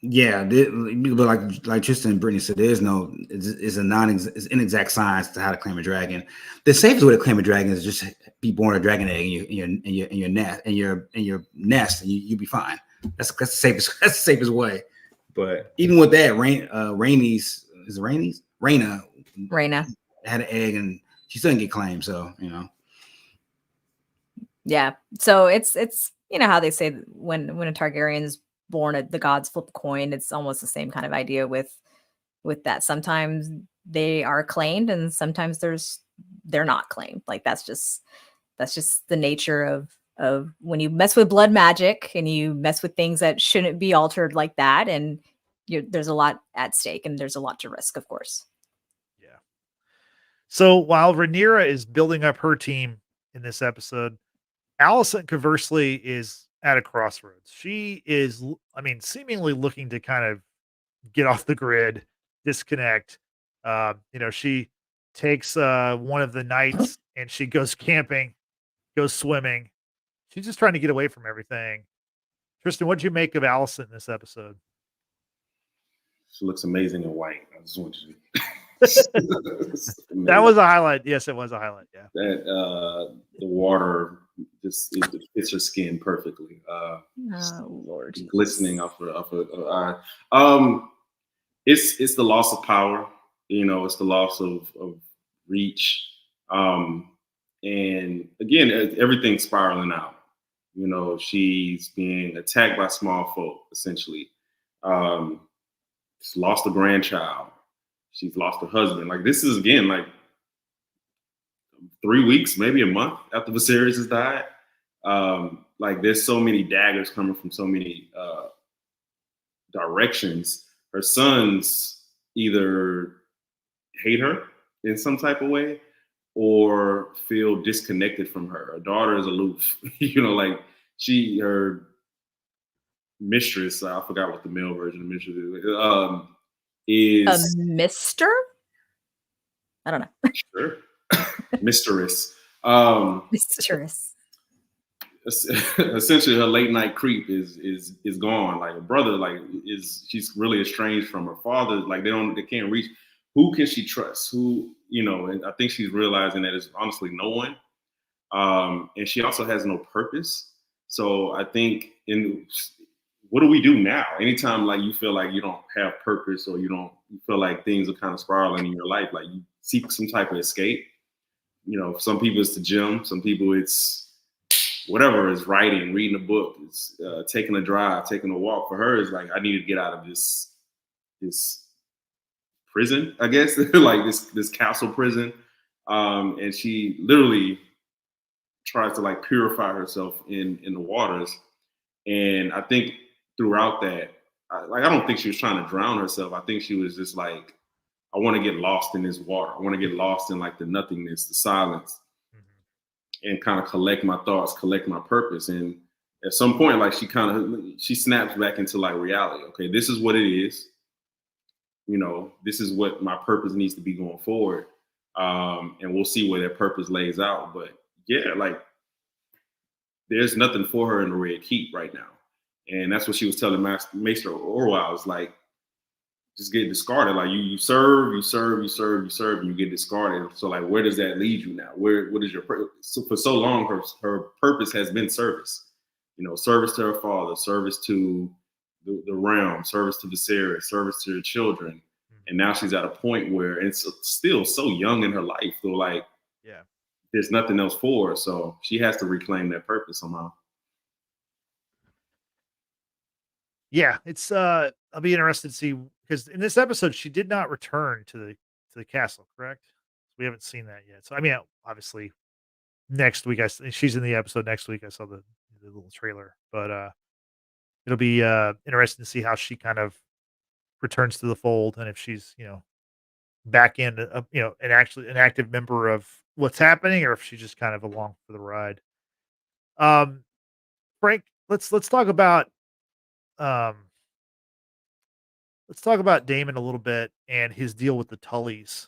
Speaker 3: yeah, but like Tristan and Brittany said, there's no it's inexact science to how to claim a dragon. The safest way to claim a dragon is just be born a dragon egg in your nest and you'll be fine. That's the safest way. But even with that, Rhaenyra had an egg and she still didn't get claimed. So
Speaker 2: Yeah. So it's how they say that when a Targaryen is born, the gods flip a coin. It's almost the same kind of idea with that. Sometimes they are claimed and sometimes they're not claimed. Like that's just the nature of when you mess with blood magic and you mess with things that shouldn't be altered like that, and there's a lot at stake and there's a lot to risk, of course.
Speaker 1: Yeah. So while Rhaenyra is building up her team in this episode, Alicent conversely is at a crossroads. She is, seemingly looking to kind of get off the grid, disconnect. She takes one of the nights and she goes camping, goes swimming. She's just trying to get away from everything. Tristan, what'd you make of Alicent in this episode?
Speaker 4: She looks amazing in white. I just want you to.
Speaker 1: That was a highlight. Yes, it was a highlight. Yeah.
Speaker 4: That the water just it fits her skin perfectly.
Speaker 2: Oh Lord,
Speaker 4: glistening off her eye. It's the loss of power. It's the loss of reach. And again, everything's spiraling out. She's being attacked by small folk, essentially. She's lost a grandchild. She's lost her husband. Like this is again like 3 weeks, maybe a month after Viserys has died. Like there's so many daggers coming from so many directions. Her sons either hate her in some type of way or feel disconnected from her. Her daughter is aloof. Like her mistress, I forgot what the male version of mistress is.
Speaker 2: A mister? I don't know.
Speaker 4: Sure. Mistress.
Speaker 2: Mistress.
Speaker 4: Essentially her late night creep is gone. Like her brother, she's really estranged from her father. Like they can't reach. Who can she trust? And I think she's realizing that it's honestly no one. And she also has no purpose. So I think what do we do now? Anytime like you feel like you don't have purpose or you feel like things are kind of spiraling in your life, like you seek some type of escape. Some people it's the gym, some people it's whatever, it's writing, reading a book, it's taking a drive, taking a walk. For her, it's like I need to get out of this prison, I guess, like this castle prison. And she literally tries to like purify herself in the waters. And I think throughout that, I don't think she was trying to drown herself. I think she was just like, I want to get lost in this water. I want to get lost in like the nothingness, the silence, and kind of collect my thoughts, collect my purpose. And at some point, like she snaps back into like reality. Okay, this is what it is. This is what my purpose needs to be going forward. And we'll see where that purpose lays out. But yeah, like there's nothing for her in the Red Keep right now. And that's what she was telling Maester Orwell. It's like, just get discarded. Like you serve, and you get discarded. So like, where does that lead you now? What is your purpose? So for so long, her purpose has been service. Service to her father, service to the realm, service to Viserys, service to her children. And now she's at a point where it's still so young in her life. So like,
Speaker 1: yeah,
Speaker 4: there's nothing else for her. So she has to reclaim that purpose somehow.
Speaker 1: Yeah, it's I'll be interested to see, because in this episode she did not return to the castle, correct? We haven't seen that yet. So obviously next week she's in the episode next week. I saw the little trailer, but it'll be interesting to see how she kind of returns to the fold and if she's back in an active member of what's happening, or if she's just kind of along for the ride. Frank, let's talk about Daemon a little bit and his deal with the Tullys.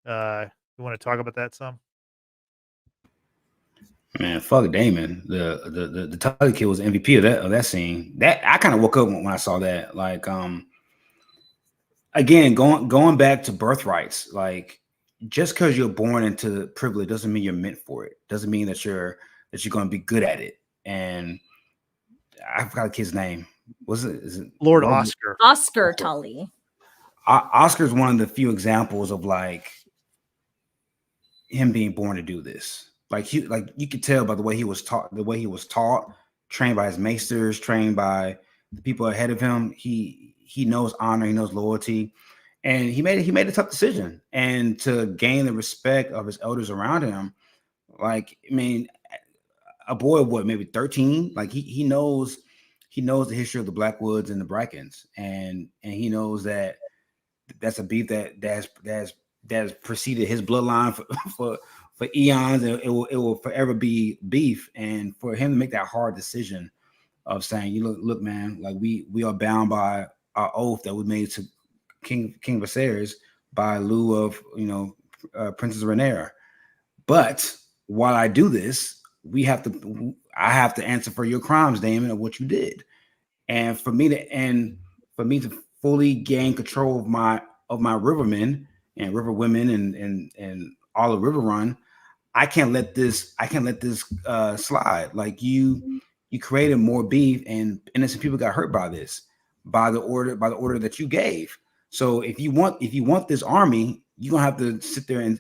Speaker 1: You want to talk about that some?
Speaker 3: Man, fuck Daemon. The Tully kid was MVP of that scene. That I kind of woke up when I saw that. Like, again, going back to birthrights, like just because you're born into privilege doesn't mean you're meant for it. Doesn't mean that you're going to be good at it. And I forgot the kid's name. Is it
Speaker 1: Lord Oscar?
Speaker 2: Oscar Tully.
Speaker 3: Oscar's one of the few examples of like him being born to do this. Like you could tell by the way he was taught, trained by his maesters, trained by the people ahead of him. He knows honor, he knows loyalty, and he made a tough decision. And to gain the respect of his elders around him, like, I mean, a boy of what, maybe 13, like he knows the history of the Blackwoods and the Brackens, and he knows that that's a beef that has preceded his bloodline for eons, and it will forever be beef. And for him to make that hard decision of saying, you look, man, like we are bound by our oath that we made to King Viserys by lieu of Princess Rhaenyra. But while I do this, I have to answer for your crimes, Daemon, of what you did. And for me to fully gain control of my rivermen and river women and all of Riverrun, I can't let this slide. Like you created more beef, and innocent people got hurt by this, by the order that you gave. So if you want this army, you're gonna have to sit there and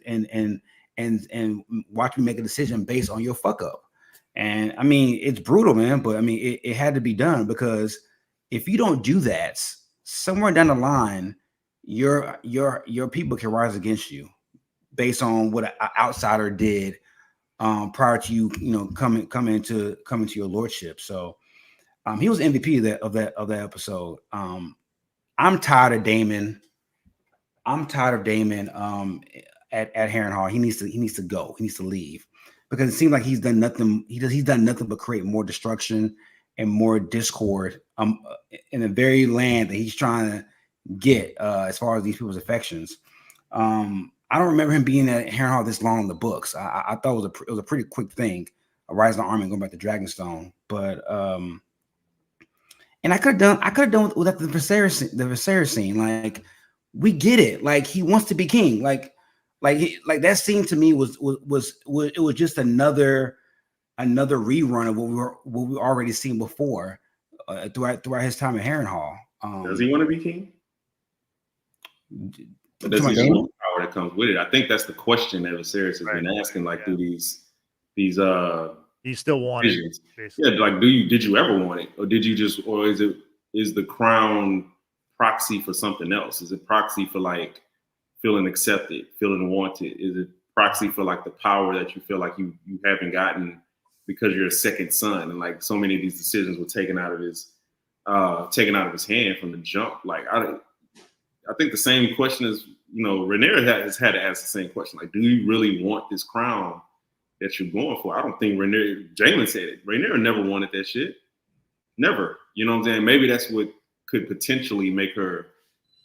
Speaker 3: watch me make a decision based on your fuck up. And I mean, it's brutal, man, but I mean, it had to be done, because if you don't do that, somewhere down the line, your people can rise against you based on what an outsider did prior to you coming to your lordship. So he was MVP of that episode. I'm tired of Daemon. At Harrenhal. He needs to go. He needs to leave, because it seems like he's done nothing. He's done nothing but create more destruction and more discord in the very land that he's trying to get as far as these people's affections. I don't remember him being at Harrenhal this long in the books. I thought it was a pretty quick thing, a rising army and going back to Dragonstone. But and I could have done with the Viserys scene. Like, we get it. Like, he wants to be king. Like that scene to me was just another rerun of what we already seen before throughout his time at Harrenhal.
Speaker 4: Does he want to be king? Does he want the power that comes with it? I think that's the question that Viserys has been asking, like, through these
Speaker 1: he still want it.
Speaker 4: Yeah, like, did you ever want it, or did you just, or is the crown proxy for something else? Is it proxy for like feeling accepted, feeling wanted? Is it proxy for like the power that you feel like you haven't gotten because you're a second son, and like so many of these decisions were taken out of his hand from the jump? Like, I think the same question is, Rhaenyra has had to ask the same question. Like, do you really want this crown that you're going for? I don't think Jamin said it. Rhaenyra never wanted that shit. Never. You know what I'm saying? Maybe that's what could potentially make her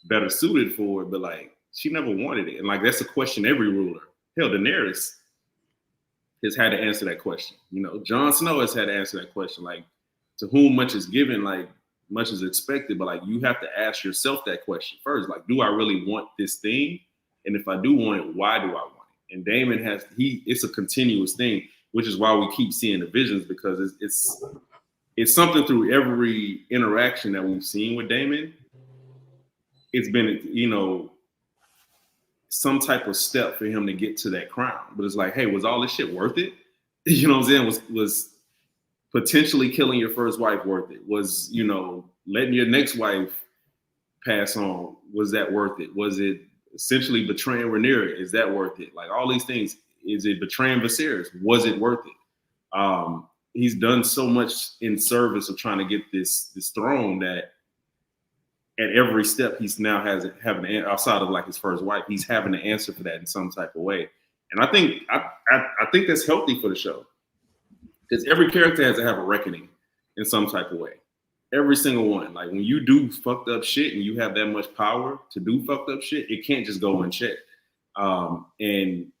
Speaker 4: better suited for it, but like, she never wanted it. And like, that's a question every ruler. Hell, Daenerys has had to answer that question. Jon Snow has had to answer that question. Like, to whom much is given, like, much is expected, but like, you have to ask yourself that question first. Like, do I really want this thing? And if I do want it, why do I want it? And Daemon it's a continuous thing, which is why we keep seeing the visions, because it's something through every interaction that we've seen with Daemon. It's been, some type of step for him to get to that crown. But it's like, hey, was all this shit worth it? You know what I'm saying? Was potentially killing your first wife worth it? Was, letting your next wife pass on, was that worth it? Was it essentially betraying Rhaenyra? Is that worth it? Like, all these things. Is it betraying Viserys? Was it worth it? He's done so much in service of trying to get this throne that at every step he's now having to, outside of like his first wife, he's having to answer for that in some type of way. And I think that's healthy for the show, because every character has to have a reckoning in some type of way. Every single one. Like, when you do fucked up shit and you have that much power to do fucked up shit, it can't just go unchecked. And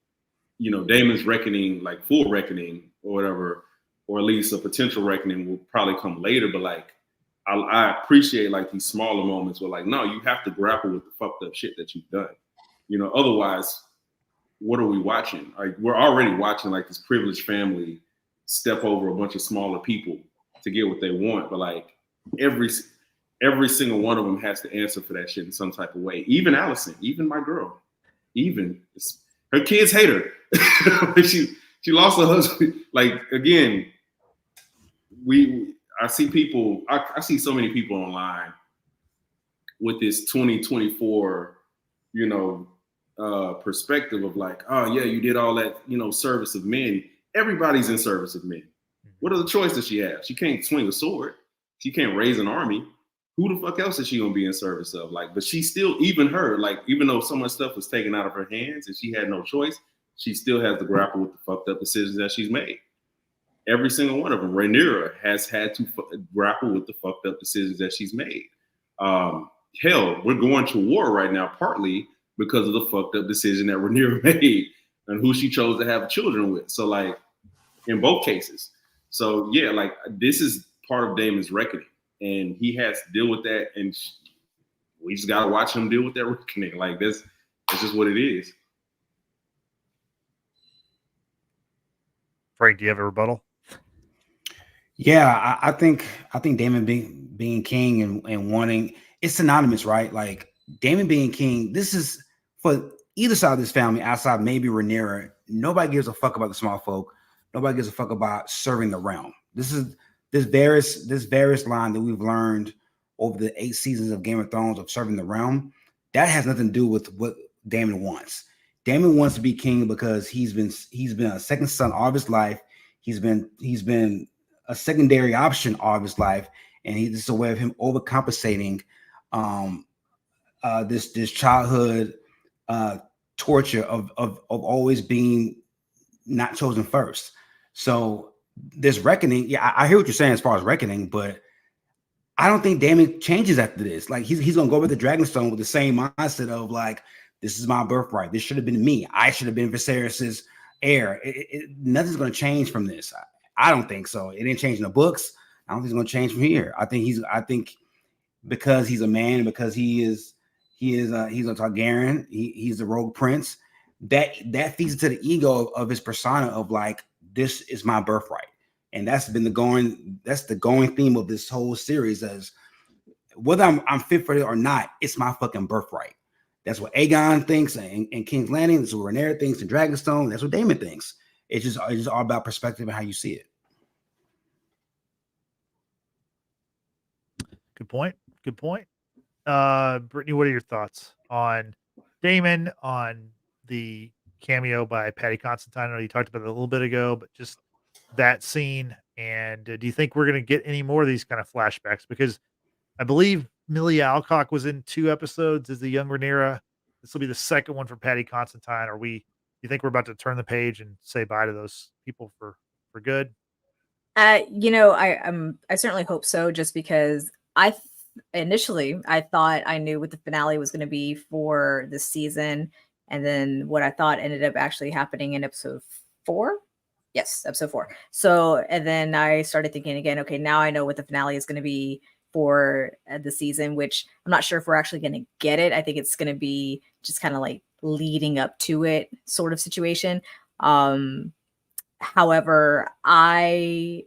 Speaker 4: Daemon's reckoning, like full reckoning, or whatever, or at least a potential reckoning will probably come later. But like, I appreciate like these smaller moments where like, no, you have to grapple with the fucked up shit that you've done. You know, otherwise, what are we watching? Like, we're already watching like this privileged family step over a bunch of smaller people to get what they want. But like every single one of them has to answer for that shit in some type of way. Even Alicent, even my girl, her kids hate her. she lost her husband. Like, again, I see people, I see so many people online with this 2024, you know, perspective of like, oh yeah, you did all that, you know, service of men. Everybody's in service of men. What other choice does she have? She can't swing a sword. She can't raise an army. Who the fuck else is she gonna be in service of? Like, but she still, even her, like, even though so much stuff was taken out of her hands and she had no choice, she still has to grapple with the fucked up decisions that she's made. Every single one of them. Rhaenyra has had to grapple with the fucked up decisions that she's made. Hell, we're going to war right now, partly because of the fucked up decision that Rhaenyra made and who she chose to have children with. So, like, in both cases. So, yeah, like, this is part of Daemon's reckoning, and he has to deal with that, and we just got to watch him deal with that reckoning. Like, that's just what it is.
Speaker 1: Frank, do you have a rebuttal?
Speaker 3: Yeah, I think Daemon being king and wanting, it's synonymous, right? Like, Daemon being king, this is for either side of this family, outside maybe Rhaenyra. Nobody gives a fuck about the small folk. Nobody gives a fuck about serving the realm. This various line that we've learned over the 8 seasons of Game of Thrones of serving the realm. That has nothing to do with what Daemon wants. Daemon wants to be king because he's been a second son all of his life. He's been a secondary option all of his life, and this is a way of him overcompensating this childhood torture of always being not chosen first. So this reckoning, yeah, I hear what you're saying as far as reckoning, but I don't think Daemon changes after this. Like, he's gonna go with the Dragonstone with the same mindset of like, this is my birthright. This should have been me. I should have been Viserys's heir. Nothing's gonna change from this. I don't think so. It didn't change in the books. I don't think it's gonna change from here. I think because he's a man, because he's a Targaryen, he's the rogue prince, that feeds into the ego of his persona of like, this is my birthright. And that's the going theme of this whole series, as whether I'm fit for it or not, it's my fucking birthright. That's what Aegon thinks and King's Landing. That's what Rhaenyra thinks in Dragonstone. That's what Daemon thinks. It's just all about perspective and how you see it.
Speaker 1: Good point. Brittany, what are your thoughts on Daemon, on the cameo by Paddy Considine? I know you talked about it a little bit ago, but just that scene. And do you think we're going to get any more of these kind of flashbacks? Because I believe Millie Alcock was in 2 episodes as the young Rhaenyra. This will be the second one for Paddy Considine. You think we're about to turn the page and say bye to those people for good?
Speaker 2: I certainly hope so, just because initially I thought I knew what the finale was going to be for this season, and then what I thought ended up actually happening in episode 4. Yes, episode 4. So, and then I started thinking again, okay, now I know what the finale is going to be for the season, which I'm not sure if we're actually going to get it. I think it's going to be just kind of like leading up to it sort of situation. However, I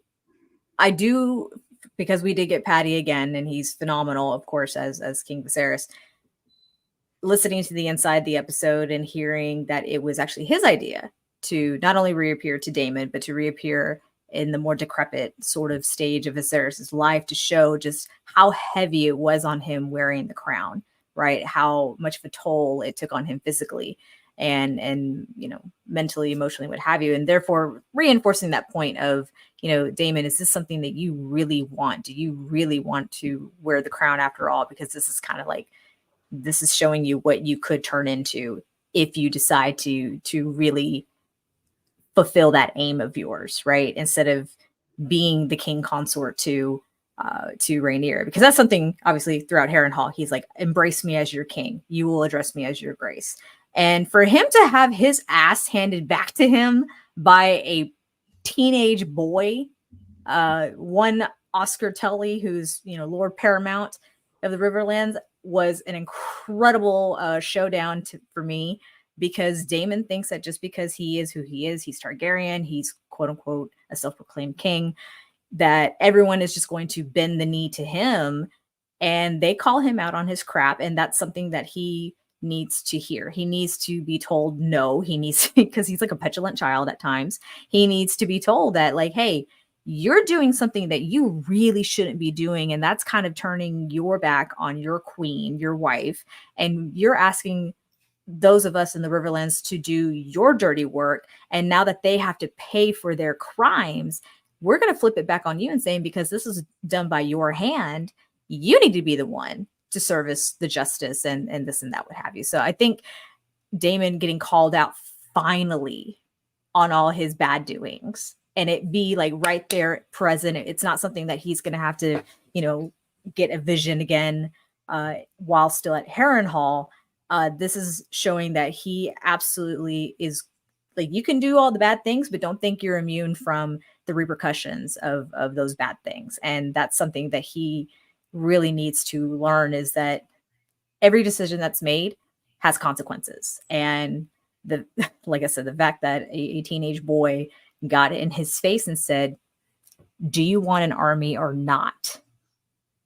Speaker 2: do, because we did get Paddy again, and he's phenomenal, of course, as King Viserys. Listening to the inside the episode and hearing that it was actually his idea to not only reappear to Daemon, but to reappear in the more decrepit sort of stage of Viserys' life, to show just how heavy it was on him wearing the crown, right? How much of a toll it took on him physically and mentally, emotionally, what have you. And therefore reinforcing that point of, Daemon, is this something that you really want? Do you really want to wear the crown after all? Because this is kind of like, this is showing you what you could turn into if you decide to really fulfill that aim of yours, right? Instead of being the king consort to Rhaenyra, because that's something obviously throughout Harrenhal, he's like, embrace me as your king. You will address me as your grace. And for him to have his ass handed back to him by a teenage boy, one Oscar Tully, who's, you know, Lord Paramount of the Riverlands, was an incredible showdown for me, because Daemon thinks that just because he is who he is, he's Targaryen, he's quote unquote a self-proclaimed king, that everyone is just going to bend the knee to him. And they call him out on his crap. And that's something that he needs to hear. He needs to be told no. He needs, because he's like a petulant child at times. He needs to be told that, like, hey, you're doing something that you really shouldn't be doing. And that's kind of turning your back on your queen, your wife. And you're asking those of us in the Riverlands to do your dirty work. And now that they have to pay for their crimes, we're going to flip it back on you and saying, because this is done by your hand, you need to be the one to service the justice and this and that, what have you. So I think Daemon getting called out finally on all his bad doings, and it be like right there present. It's not something that he's going to have to, you know, get a vision again while still at Harrenhal. This is showing that he absolutely is, like, you can do all the bad things, but don't think you're immune from the repercussions of those bad things. And that's something that he really needs to learn, is that every decision that's made has consequences. And like I said, the fact that a teenage boy got it in his face and said, do you want an army or not?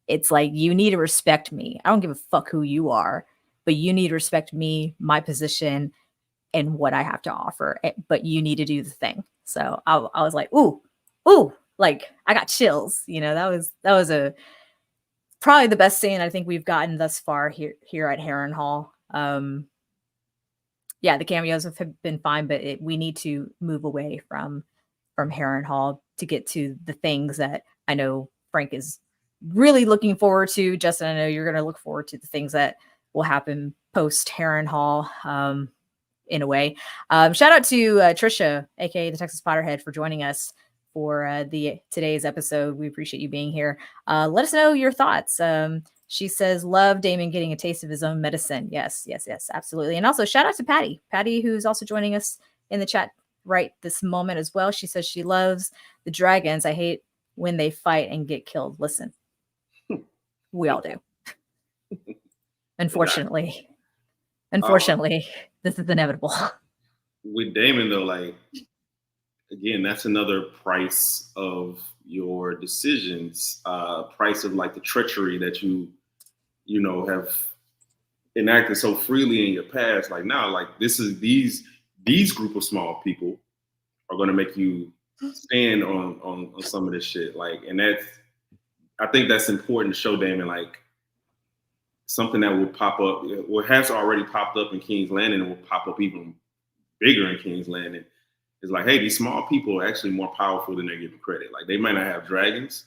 Speaker 2: It's like, you need to respect me. I don't give a fuck who you are, but you need to respect me, my position, and what I have to offer. But you need to do the thing. So I was like, ooh, like I got chills. You know, that was probably the best scene I think we've gotten thus far here at Harrenhal. Yeah, the cameos have been fine, but we need to move away from Harrenhal to get to the things that I know Frank is really looking forward to. Justin, I know you're going to look forward to the things that will happen post Harrenhal. In a way, shout out to Trisha, aka the Texas Potterhead, for joining us for today's episode. We appreciate you being here. Let us know your thoughts. She says, love Daemon getting a taste of his own medicine. Yes, absolutely. And also shout out to Patty, who's also joining us in the chat right this moment as well. She says she loves the dragons. I hate when they fight and get killed. Listen, we all do. Unfortunately, this is inevitable.
Speaker 4: With Daemon, though, like, again, that's another price of your decisions, price of like the treachery that you know, have enacted so freely in your past. Like, now, like, this is these group of small people are going to make you stand on some of this shit. Like, and I think that's important to show Daemon, like, something that will pop up, or has already popped up in King's Landing, and will pop up even bigger in King's Landing. It's like, hey, these small people are actually more powerful than they're given credit. Like, they might not have dragons,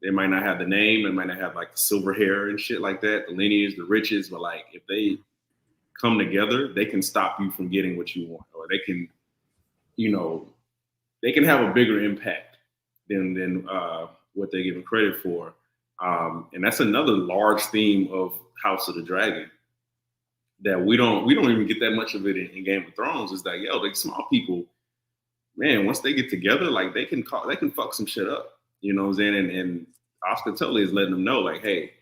Speaker 4: they might not have the name, they might not have like the silver hair and shit like that, the lineage, the riches, but like, if they come together, they can stop you from getting what you want, or they can, you know, they can have a bigger impact than what they're given credit for. And that's another large theme of House of the Dragon that we don't even get that much of it in Game of Thrones. Is that, yo, like, small people, man, once they get together, like, they can fuck some shit up. You know what I'm saying? And Oscar Tully is letting them know, like, hey,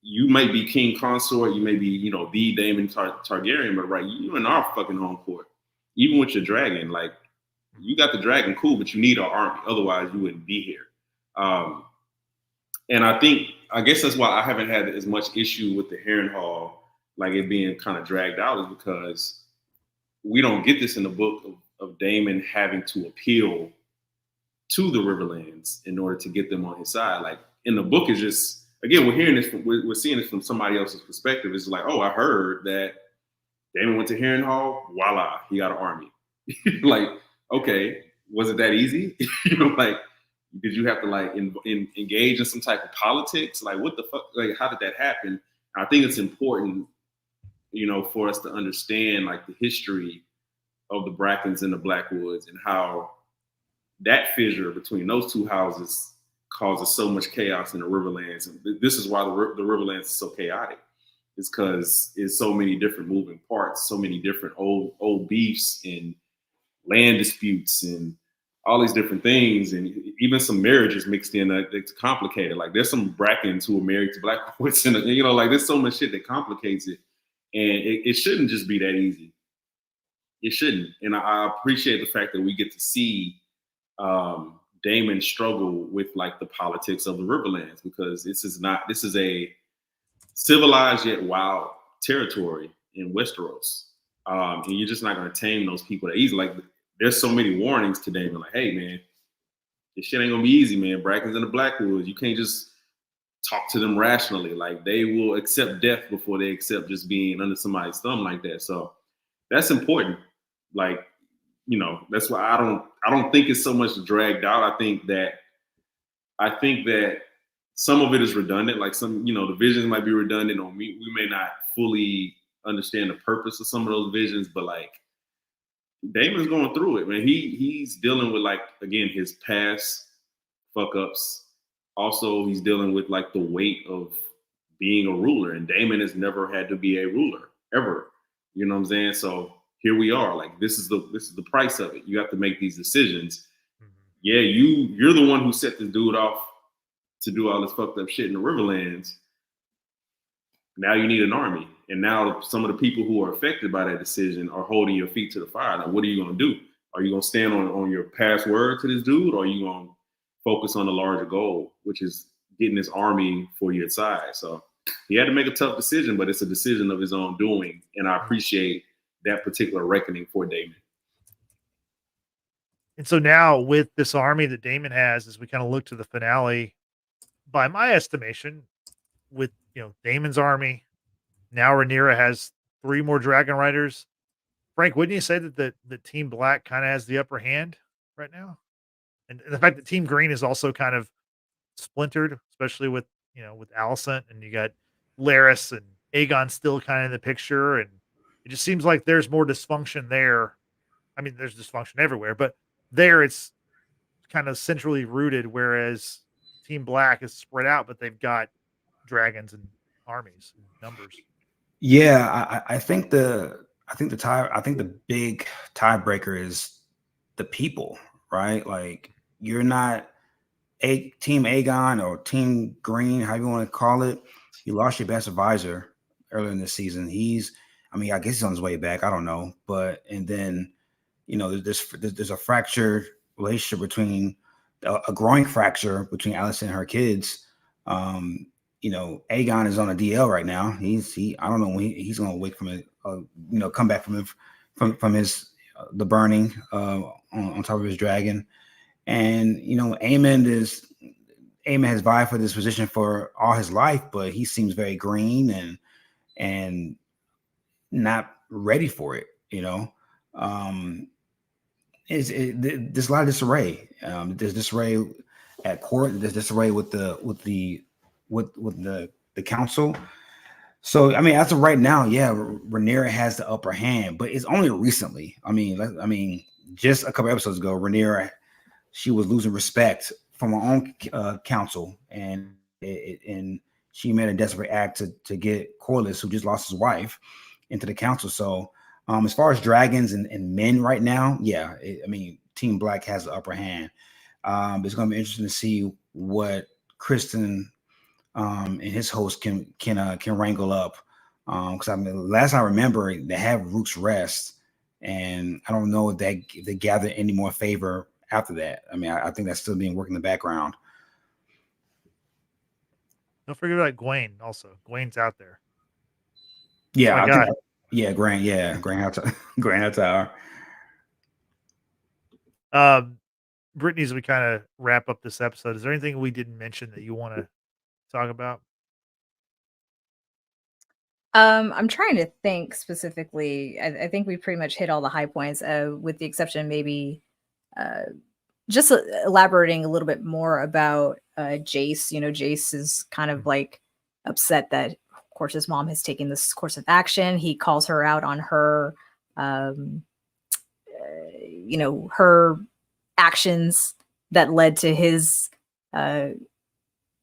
Speaker 4: you might be king consort, you may be, you know, the Daemon Targaryen, but right, you in our fucking home court. Even with your dragon, like, you got the dragon, cool, but you need our army. Otherwise, you wouldn't be here. And I guess that's why I haven't had as much issue with the Harrenhal, like it being kind of dragged out, is because we don't get this in the book of Daemon having to appeal to the Riverlands in order to get them on his side. Like, in the book, is just, again, we're seeing this from somebody else's perspective. It's like, oh, I heard that Daemon went to Harrenhal, voila, he got an army. Like, okay, was it that easy? You know, like, did you have to like engage in some type of politics? Like, what the fuck? Like, how did that happen? I think it's important, you know, for us to understand like the history of the Brackens and the Blackwoods, and how that fissure between those two houses causes so much chaos in the Riverlands. And this is why the Riverlands is so chaotic. It's because it's so many different moving parts, so many different old beefs and land disputes and all these different things, and even some marriages mixed in. It's complicated. Like there's some Brackens who are married to Black Poets, and like there's so much shit that complicates it, and it shouldn't just be that easy. It shouldn't. And I appreciate the fact that we get to see Daemon struggle with like the politics of the Riverlands, because this is a civilized yet wild territory in Westeros. And you're just not going to tame those people that easy. Like there's so many warnings to Daemon, like, hey man, this shit ain't gonna be easy, man. Brackens in the Blackwoods. You can't just talk to them rationally. Like they will accept death before they accept just being under somebody's thumb like that. So that's important. Like, that's why I don't think it's so much dragged out. I think that some of it is redundant. Like some, the visions might be redundant, or we may not fully understand the purpose of some of those visions, but like Daemon's going through it, man. He's dealing with, like, again, his past fuck ups. Also, he's dealing with like the weight of being a ruler, and Daemon has never had to be a ruler ever. You know what I'm saying? So here we are. Like this is the price of it. You have to make these decisions. Mm-hmm. Yeah, you're the one who set this dude off to do all this fucked up shit in the Riverlands. Now you need an army, and now some of the people who are affected by that decision are holding your feet to the fire. Now, what are you going to do? Are you going to stand on your past word to this dude, or are you going to focus on the larger goal, which is getting this army for your side? So he had to make a tough decision, but it's a decision of his own doing, and I appreciate that particular reckoning for Daemon.
Speaker 1: And so now with this army that Daemon has, as we kind of look to the finale, by my estimation, with Daemon's army, now Rhaenyra has 3 more dragon riders. Frank, wouldn't you say that the Team Black kind of has the upper hand right now? And the fact that Team Green is also kind of splintered, especially with Alicent, and you got Larys and Aegon still kind of in the picture, and it just seems like there's more dysfunction there. I mean, there's dysfunction everywhere, but there it's kind of centrally rooted, whereas Team Black is spread out, but they've got dragons and armies and numbers.
Speaker 3: Yeah, I think the big tiebreaker is the people, right? Like you're not Team Aegon or Team Green, however you want to call it. You lost your best advisor earlier in the season. I guess he's on his way back. I don't know. And then, there's a fractured relationship between a growing fracture between Alicent and her kids. Aegon is on a DL right now. I don't know when he's going to wake from it, come back from his the burning on top of his dragon. And, Aemon has vied for this position for all his life, but he seems very green and not ready for it. There's a lot of disarray. There's disarray at court. There's disarray with the council. So as of right now, yeah, Rhaenyra has the upper hand, but it's only recently. Just a couple episodes ago, Rhaenyra, she was losing respect from her own council, and she made a desperate act to get Corlys, who just lost his wife, into the council. So as far as dragons and men right now, yeah, Team Black has the upper hand. It's going to be interesting to see what Kristen and his host can wrangle up. Because last I remember, they have Rook's Rest, and I don't know if they gather any more favor after that. I think that's still being worked in the background.
Speaker 1: Don't forget about Gwaine. Also, Gwaine's out there.
Speaker 3: Yeah, Grand Tower.
Speaker 1: Brittany, as we kind of wrap up this episode, is there anything we didn't mention that you want to talk about?
Speaker 2: I'm trying to think specifically. I think we pretty much hit all the high points, with the exception maybe just elaborating a little bit more about Jace. Jace is kind of like upset that, of course, his mom has taken this course of action. He calls her out on her, her actions that led to his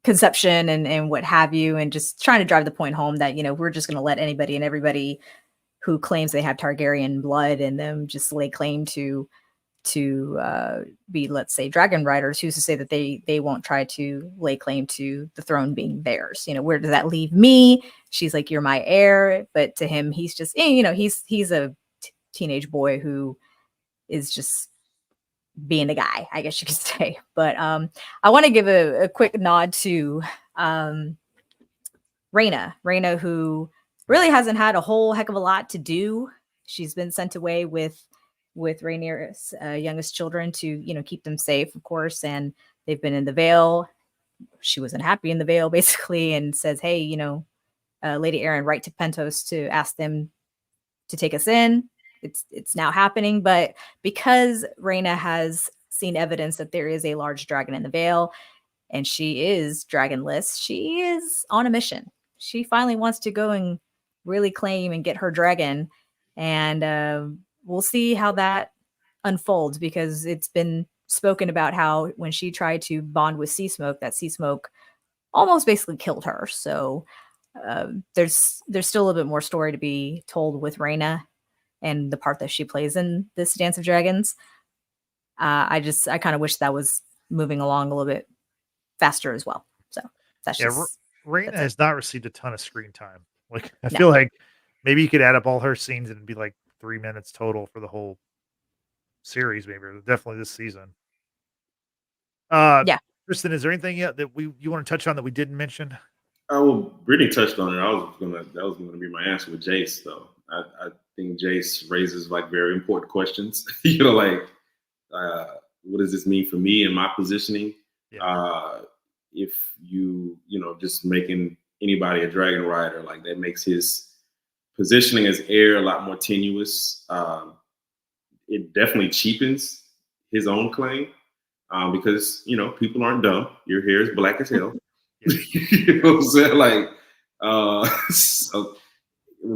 Speaker 2: conception and what have you, and just trying to drive the point home that, we're just going to let anybody and everybody who claims they have Targaryen blood in them just lay claim to be, let's say, dragon riders. Who's to say that they won't try to lay claim to the throne being theirs? Where does that leave me? She's like, you're my heir, but to him, he's just he's a teenage boy who is just being a guy, I guess you could say. But I want to give a quick nod to Rhaenyra, who really hasn't had a whole heck of a lot to do. She's been sent away with Rhaenyra's youngest children to keep them safe, of course, and they've been in the Vale. She wasn't happy in the Vale, basically, and says, hey, Lady Aaron, write to Pentos to ask them to take us in. It's now happening, but because Rhaenyra has seen evidence that there is a large dragon in the Vale, and she is dragonless, she is on a mission. She finally wants to go and really claim and get her dragon, and we'll see how that unfolds, because it's been spoken about how when she tried to bond with Sea Smoke, that Sea Smoke almost basically killed her. So there's still a little bit more story to be told with Rhaenyra and the part that she plays in this Dance of Dragons. I kind of wish that was moving along a little bit faster as well. So that's just
Speaker 1: Rhaenyra has not received a ton of screen time. Like I
Speaker 2: No.
Speaker 1: feel like maybe you could add up all her scenes and it'd be like 3 minutes total for the whole series, maybe, or definitely this season.
Speaker 2: Yeah.
Speaker 1: Kristen, is there anything yet that you want to touch on that we didn't mention?
Speaker 4: Well, Brittany touched on it. That was gonna be my answer with Jace, though. I think Jace raises like very important questions. What does this mean for me and my positioning?
Speaker 1: Yeah.
Speaker 4: If just making anybody a dragon rider, like that makes his positioning as heir a lot more tenuous. It definitely cheapens his own claim because people aren't dumb. Your hair is black as hell. You know what I'm saying? Like, so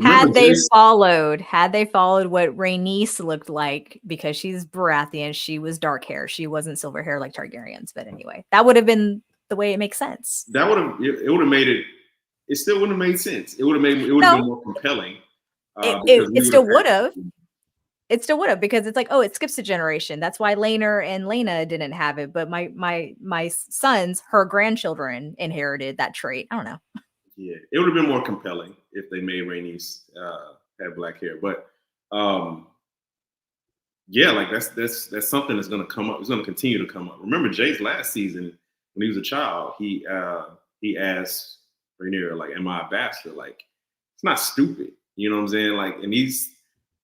Speaker 2: had they followed what Rhaenys looked like, because she's Baratheon, she was dark hair. She wasn't silver hair like Targaryens. But anyway, that would have been the way it makes sense.
Speaker 4: That would have made it. It still wouldn't have made sense. It would have been more compelling.
Speaker 2: It still would have. It still would have, because it's like, oh, it skips a generation. That's why Laenor and Laena didn't have it, but my sons, her grandchildren, inherited that trait. I don't know.
Speaker 4: Yeah, it would have been more compelling if they made Rhaenys have black hair. But like that's something that's going to come up. It's going to continue to come up. Remember, Jay's last season when he was a child, he asked Rhaenyra, like, "Am I a bastard?" Like, it's not stupid. You know what I'm saying? Like, and he's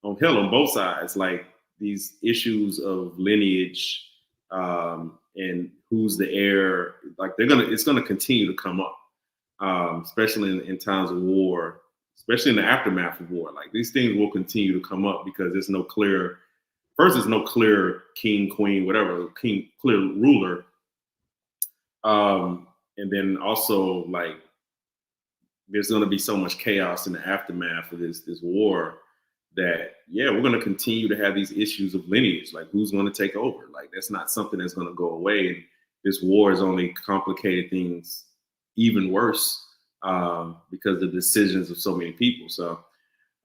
Speaker 4: on both sides, like these issues of lineage and who's the heir. Like, it's gonna continue to come up. Especially in times of war, especially in the aftermath of war. Like, these things will continue to come up because there's no clear king, queen, whatever, clear ruler. And then also, like, there's going to be so much chaos in the aftermath of this war that, we're going to continue to have these issues of lineage. Like, who's going to take over? Like, that's not something that's going to go away. And this war has only complicated things even worse because of the decisions of so many people. So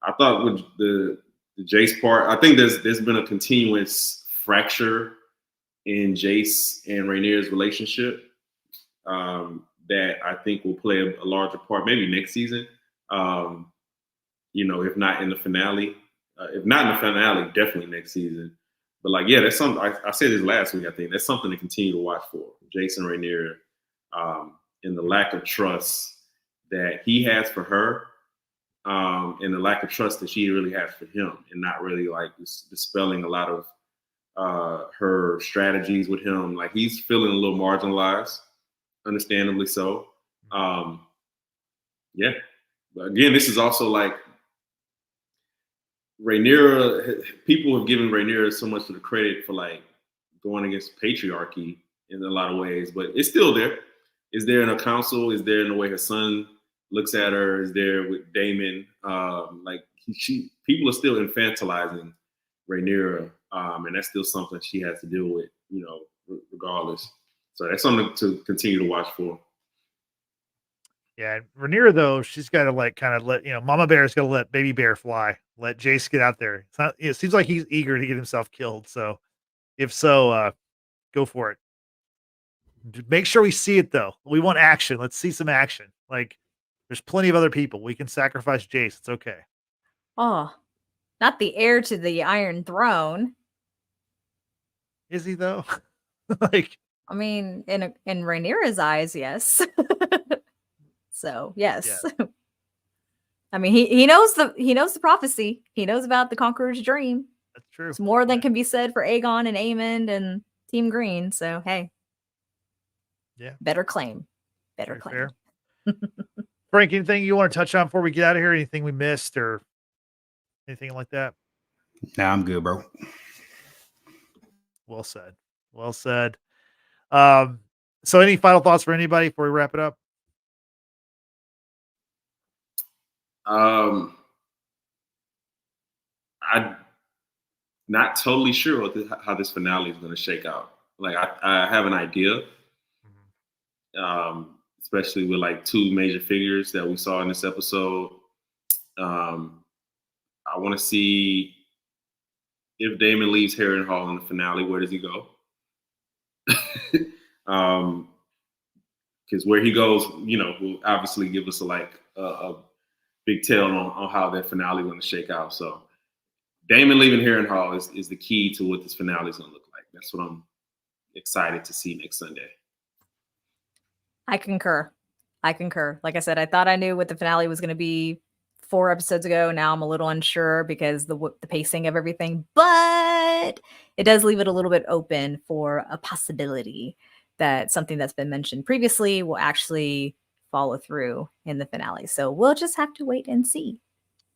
Speaker 4: I thought with the Jace part, I think there's been a continuous fracture in Jace and Rhaenyra's relationship that I think will play a larger part maybe next season. If not in the finale. If not in the finale, definitely next season. But that's something I said this last week. I think that's something to continue to watch for. Jace and Rhaenyra. And the lack of trust that he has for her, and the lack of trust that she really has for him, and not really like dispelling a lot of her strategies with him. Like, he's feeling a little marginalized, understandably so. But again, this is also like Rhaenyra. People have given Rhaenyra so much of the credit for like going against patriarchy in a lot of ways, but it's still there. Is there in her counsel? Is there in the way her son looks at her? Is there with Daemon? People are still infantilizing Rhaenyra, and that's still something she has to deal with, regardless. So that's something to continue to watch for.
Speaker 1: Yeah, Rhaenyra, though, she's got to let Mama Bear's got to let Baby Bear fly. Let Jace get out there. It's not. It seems like he's eager to get himself killed. So If so, go for it. Make sure we see it though. We want action. Let's see some action. Like, there's plenty of other people. We can sacrifice Jace. It's okay.
Speaker 2: Oh, not the heir to the Iron Throne.
Speaker 1: Is he though? Like,
Speaker 2: I mean, in Rhaenyra's eyes, yes. So yes.
Speaker 1: Yeah.
Speaker 2: I mean, he knows the prophecy. He knows about the Conqueror's dream.
Speaker 1: that's true.
Speaker 2: It's more than can be said for Aegon and Aemond and Team Green. So hey,
Speaker 1: Yeah.
Speaker 2: better claim.
Speaker 1: Very fair. Frank, anything you want to touch on before we get out of here? Anything we missed or anything like that?
Speaker 3: Nah, I'm good, bro.
Speaker 1: Well said. Well said. So any final thoughts for anybody before we wrap it up?
Speaker 4: I'm not totally sure how this finale is going to shake out. Like I have an idea, especially with like two major figures that we saw in this episode. I want to see if Daemon leaves Harrenhal in the finale, where does he go? Because where he goes, will obviously give us a big tell on how that finale is going to shake out. So Daemon leaving Harrenhal is the key to what this finale is going to look like. That's what I'm excited to see next Sunday.
Speaker 2: I concur. Like I said, I thought I knew what the finale was going to be 4 episodes ago. Now I'm a little unsure because the pacing of everything, but it does leave it a little bit open for a possibility that something that's been mentioned previously will actually follow through in the finale. So we'll just have to wait and see.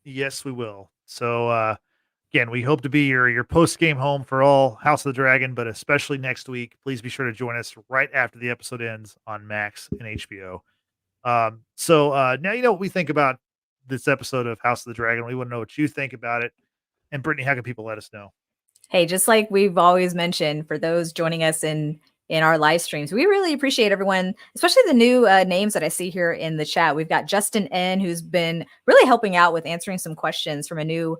Speaker 1: Yes, we will. So again, we hope to be your post-game home for all House of the Dragon, but especially next week. Please be sure to join us right after the episode ends on Max and HBO. So now you know what we think about this episode of House of the Dragon. We want to know what you think about it. And Brittany, how can people let us know?
Speaker 2: Hey, just like we've always mentioned, for those joining us in our live streams, we really appreciate everyone, especially the new names that I see here in the chat. We've got Justin N, who's been really helping out with answering some questions from a new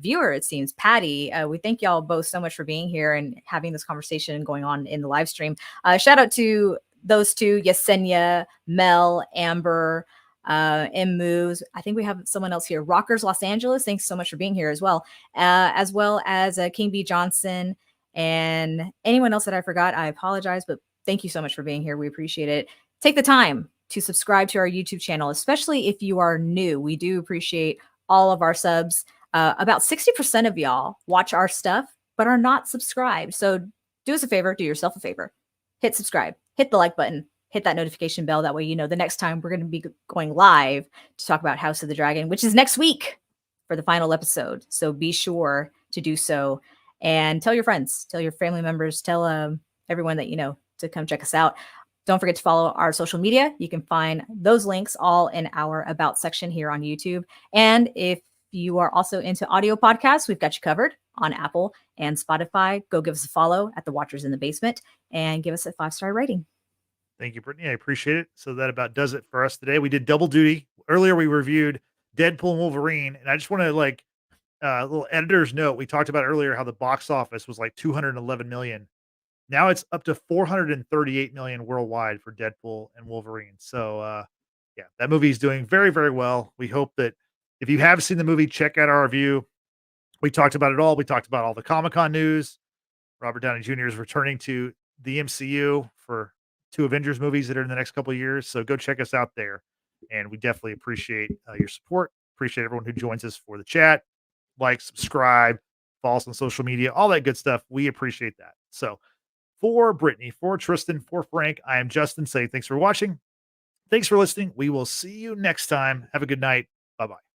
Speaker 2: viewer, it seems. Patty, we thank y'all both so much for being here and having this conversation going on in the live stream. Shout out to those two, Yesenia, Mel, Amber, M Moves. I think we have someone else here. Rockers Los Angeles. Thanks so much for being here as well as King B Johnson and anyone else that I forgot. I apologize, but thank you so much for being here. We appreciate it. Take the time to subscribe to our YouTube channel, especially if you are new. We do appreciate all of our subs. About 60% of y'all watch our stuff, but are not subscribed. So do us a favor, do yourself a favor. Hit subscribe, hit the like button, hit that notification bell. That way, you know, the next time we're going to be going live to talk about House of the Dragon, which is next week for the final episode. So be sure to do so and tell your friends, tell your family members, tell everyone that you know to come check us out. Don't forget to follow our social media. You can find those links all in our About section here on YouTube. And if you are also into audio podcasts, we've got you covered on Apple and Spotify. Go give us a follow at The Watchers in the Basement and give us a 5-star rating.
Speaker 1: Thank you, Brittany. I appreciate it. So that about does it for us today. We did double duty. Earlier, we reviewed Deadpool and Wolverine. And I just want to a little editor's note. We talked about earlier how the box office was like 211 million. Now it's up to 438 million worldwide for Deadpool and Wolverine. So yeah, that movie is doing very, very well. We hope that if you have seen the movie, check out our review. We talked about it all. We talked about all the Comic-Con news. Robert Downey Jr. is returning to the MCU for 2 Avengers movies that are in the next couple of years. So go check us out there. And we definitely appreciate your support. Appreciate everyone who joins us for the chat. Like, subscribe, follow us on social media, all that good stuff. We appreciate that. So for Brittany, for Tristan, for Frank, I am Justin. Say thanks for watching. Thanks for listening. We will see you next time. Have a good night. Bye-bye.